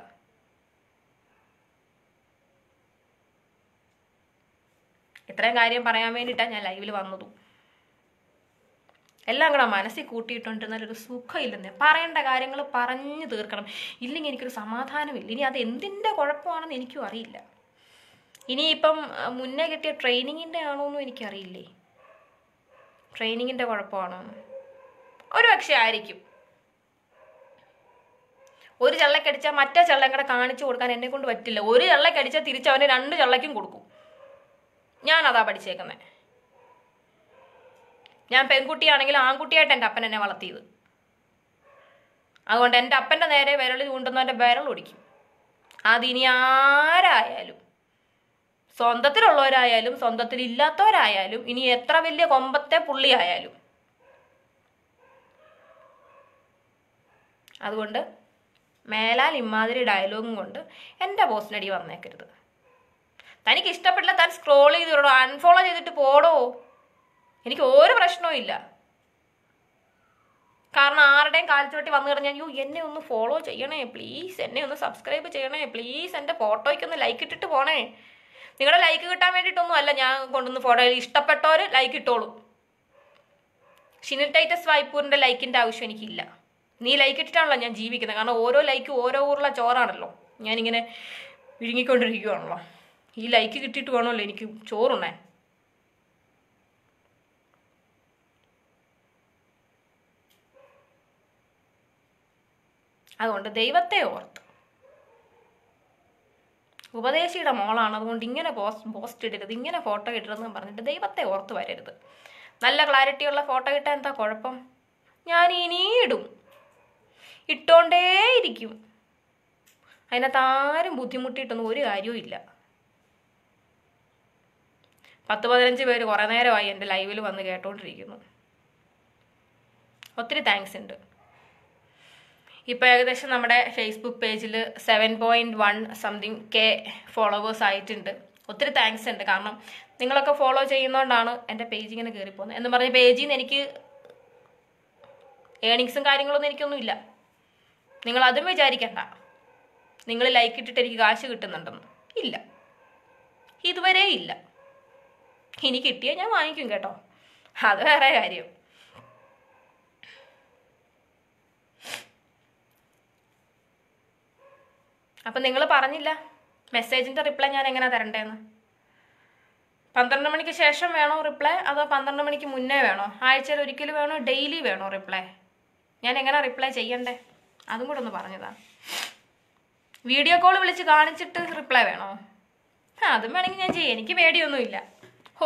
ഇത്രയും കാര്യം പറയാൻ വേണ്ടിയിട്ടാണ് ഞാൻ ലൈവിൽ വന്നതും. എല്ലാം കൂടെ മനസ്സിൽ കൂട്ടിയിട്ടുണ്ടെന്നാലൊരു സുഖമില്ലെന്നേ. പറയേണ്ട കാര്യങ്ങൾ പറഞ്ഞു തീർക്കണം, ഇല്ലെങ്കിൽ എനിക്കൊരു സമാധാനമില്ല. ഇനി അത് എന്തിൻ്റെ കുഴപ്പമാണെന്ന് എനിക്കും അറിയില്ല. ഇനിയിപ്പം മുന്നേ കിട്ടിയ ട്രെയിനിങ്ങിൻ്റെ ആണോന്നും എനിക്കറിയില്ലേ. ട്രെയിനിങ്ങിൻ്റെ കുഴപ്പമാണോ? ഒരു പക്ഷേ ആയിരിക്കും. ഒരു ചള്ളക്കടിച്ചാൽ മറ്റേ ചള്ളം കൂടെ കാണിച്ചു കൊടുക്കാൻ എന്നെ കൊണ്ട് പറ്റില്ല. ഒരു ചള്ളക്കടിച്ചാൽ തിരിച്ചവന് 2 ചള്ളയ്ക്കും കൊടുക്കും. ഞാനതാ പഠിച്ചേക്കുന്നത്. ഞാൻ പെൺകുട്ടിയാണെങ്കിലും ആൺകുട്ടിയായിട്ട് എൻ്റെ അപ്പൻ എന്നെ വളർത്തിയത്. അതുകൊണ്ട് എൻ്റെ അപ്പൻ്റെ നേരെ വിരൽ ചൂണ്ടുന്നവൻ്റെ വിരൽ ഒടിക്കും. അതിനി ആരായാലും, സ്വന്തത്തിലുള്ളവരായാലും സ്വന്തത്തിലില്ലാത്തവരായാലും, ഇനി എത്ര വലിയ കൊമ്പത്തെ പുള്ളിയായാലും. അതുകൊണ്ട് മേലാൽ ഇമാതിരി ഡയലോഗും കൊണ്ട് എൻ്റെ പോസ്റ്റിനടി വന്നേക്കരുത്. തനിക്ക് ഇഷ്ടപ്പെട്ടില്ല, താൻ സ്ക്രോൾ ചെയ്തിടോ, അൺഫോളോ ചെയ്തിട്ട് പോടോ. എനിക്ക് ഒരു പ്രശ്നവും ഇല്ല. കാരണം ആരുടെയും കാലത്തോട്ടി വന്നു കഴിഞ്ഞാൽ അയ്യോ എന്നെ ഒന്ന് ഫോളോ ചെയ്യണേ പ്ലീസ്, എന്നെ ഒന്ന് സബ്സ്ക്രൈബ് ചെയ്യണേ പ്ലീസ്, എൻ്റെ ഫോട്ടോയ്ക്കൊന്ന് ലൈക്ക് ഇട്ടിട്ട് പോണേ. നിങ്ങളുടെ ലൈക്ക് കിട്ടാൻ വേണ്ടിയിട്ടൊന്നും അല്ല ഞാൻ കൊണ്ടുവന്ന് ഫോട്ടോ. ഇഷ്ടപ്പെട്ടവർ ലൈക്ക് ഇട്ടോളൂ. ഷിനിൽ ടൈറ്റസ് വായ്പൂരിൻ്റെ ലൈക്കിൻ്റെ ആവശ്യം എനിക്കില്ല. നീ ലൈക്ക് ഇട്ടിട്ടാണല്ലോ ഞാൻ ജീവിക്കുന്നത്. കാരണം ഓരോ ലൈക്ക് ഓരോ ഊറുള്ള ചോറാണല്ലോ. ഞാനിങ്ങനെ വിഴുങ്ങിക്കൊണ്ടിരിക്കുകയാണല്ലോ. ഈ ലൈക്ക് കിട്ടിയിട്ട് വേണമല്ലോ എനിക്ക് ചോറുണ്ണാൻ. അതുകൊണ്ട് ദൈവത്തെ ഓർത്ത്, ഉപദേശിയുടെ മോളാണ്, അതുകൊണ്ട് ഇങ്ങനെ പോസ്റ്റ് ഇടരുത്, ഇങ്ങനെ ഫോട്ടോ ഇടരുതെന്ന് പറഞ്ഞിട്ട് ദൈവത്തെ ഓർത്ത് വരരുത്. നല്ല ക്ലാരിറ്റിയുള്ള ഫോട്ടോ ഇട്ടാൽ എന്താ കുഴപ്പം? ഞാൻ ഇനി ഇടും, ഇട്ടോണ്ടേയിരിക്കും. അതിനകത്ത് ആരും ബുദ്ധിമുട്ടിയിട്ടൊന്നും ഒരു കാര്യവും ഇല്ല. 10-15 പേര് കുറേ നേരമായി എൻ്റെ ലൈവിൽ വന്ന് കേട്ടോണ്ടിരിക്കുന്നു. ഒത്തിരി താങ്ക്സ് ഉണ്ട്. ഇപ്പോൾ ഏകദേശം നമ്മുടെ ഫേസ്ബുക്ക് പേജിൽ 7.1 സംതിങ് K ഫോളോവേഴ്സ് ആയിട്ടുണ്ട്. ഒത്തിരി താങ്ക്സ് ഉണ്ട്. കാരണം നിങ്ങളൊക്കെ ഫോളോ ചെയ്യുന്നതുകൊണ്ടാണ് എൻ്റെ പേജ് ഇങ്ങനെ കയറിപ്പോകുന്നത്. എന്ന് പറഞ്ഞ പേജിൽ നിന്ന് എനിക്ക് ഏണിങ്സും കാര്യങ്ങളൊന്നും എനിക്കൊന്നും ഇല്ല. നിങ്ങളതും വിചാരിക്കണ്ട നിങ്ങൾ ലൈക്ക് ഇട്ടിട്ട് എനിക്ക് കാശ് കിട്ടുന്നുണ്ടെന്ന്. ഇല്ല, ഇതുവരെ ഇല്ല. ഇനി കിട്ടിയാൽ ഞാൻ വാങ്ങിക്കും കേട്ടോ, അത് വേറെ കാര്യം. അപ്പം നിങ്ങൾ പറഞ്ഞില്ല മെസ്സേജിൻ്റെ റിപ്ലൈ ഞാൻ എങ്ങനെ തരണ്ടേന്ന്. 12 മണിക്ക് ശേഷം വേണോ റിപ്ലൈ, അതോ 12 മണിക്ക് മുന്നേ വേണോ, ആഴ്ചയിൽ ഒരിക്കൽ വേണോ, ഡെയിലി വേണോ റിപ്ലൈ? ഞാൻ എങ്ങനെ റിപ്ലൈ ചെയ്യണ്ടേ അതും കൂടെ ഒന്ന് പറഞ്ഞതാ. വീഡിയോ കോൾ വിളിച്ച് കാണിച്ചിട്ട് റിപ്ലൈ വേണോ? അതും വേണമെങ്കിൽ ഞാൻ ചെയ്യാം. എനിക്ക് പേടിയൊന്നുമില്ല,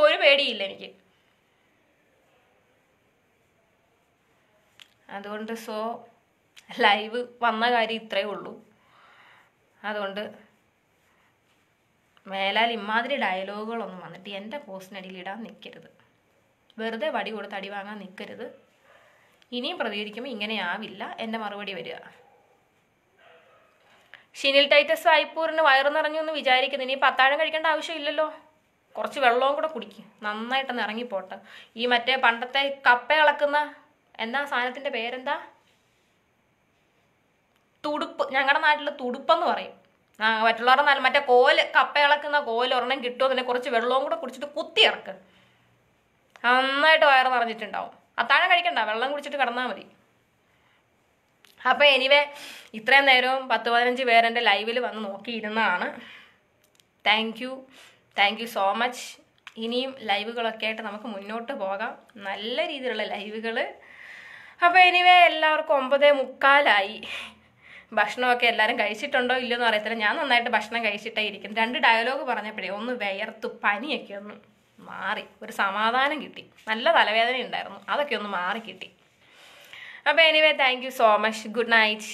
ഒരു പേടിയില്ല എനിക്ക്. അതുകൊണ്ട് ലൈവ് വന്ന കാര്യം ഇത്രയേ ഉള്ളൂ. അതുകൊണ്ട് മേലാൽ ഇമാതിരി ഡയലോഗുകളൊന്നും വന്നിട്ട് എൻ്റെ പോസ്റ്റിനടിയിൽ ഇടാൻ നിൽക്കരുത്. വെറുതെ വടി കൊടുത്ത് അടി വാങ്ങാൻ നിൽക്കരുത്. ഇനിയും പ്രതികരിക്കുമ്പോൾ ഇങ്ങനെയാവില്ല എൻ്റെ മറുപടി വരിക. ഷിനിൽ ടൈറ്റസ് വായ്പൂരിന് വയറു നിറഞ്ഞു എന്ന് വിചാരിക്കുന്നു. ഇനി അത്താഴം കഴിക്കേണ്ട ആവശ്യമില്ലല്ലോ. കുറച്ച് വെള്ളവും കൂടെ കുടിക്കും, നന്നായിട്ടൊന്ന് ഇറങ്ങിപ്പോട്ടെ. ഈ മറ്റേ പണ്ടത്തെ കപ്പ ഇളക്കുന്ന എന്താ സാധനത്തിൻ്റെ പേരെന്താ, തുടുപ്പ്. ഞങ്ങളുടെ നാട്ടിൽ തുടുപ്പെന്ന് പറയും. മറ്റുള്ളവരുടെ നാട്ടിൽ മറ്റേ കോല്, കപ്പ ഇളക്കുന്ന കോല് ഒരെണ്ണം കിട്ടുമോ, അതിനെ കുറച്ച് വെള്ളവും കൂടെ കുടിച്ചിട്ട് കുത്തി ഇറക്ക്. നന്നായിട്ട് വയറ് നിറഞ്ഞിട്ടുണ്ടാവും. അത്താഴം കഴിക്കണ്ട, വെള്ളം കുടിച്ചിട്ട് കിടന്നാൽ മതി. അപ്പോൾ എനിവേ ഇത്രയും നേരവും 10-15 പേരെൻ്റെ ലൈവിൽ വന്ന് നോക്കിയിരുന്നതാണ്. Thank you so much. ഇനിയും ലൈവുകളൊക്കെ ആയിട്ട് നമുക്ക് മുന്നോട്ട് പോകാം, നല്ല രീതിയിലുള്ള ലൈവുകൾ. അപ്പോൾ എനിവേ എല്ലാവർക്കും 9:45. ഭക്ഷണമൊക്കെ എല്ലാവരും കഴിച്ചിട്ടുണ്ടോ ഇല്ലയോ എന്ന് അറിയത്തില്ല. ഞാൻ നന്നായിട്ട് ഭക്ഷണം കഴിച്ചിട്ടേ ഇരിക്കുന്നു. 2 ഡയലോഗ് പറഞ്ഞപ്പോഴേ ഒന്ന് വിയർത്തു, പനിയൊക്കെ ഒന്ന് മാറി, ഒരു സമാധാനം കിട്ടി. നല്ല തലവേദന ഉണ്ടായിരുന്നു, അതൊക്കെ ഒന്ന് മാറി കിട്ടി. അപ്പോൾ anyway thank you so much. Good night.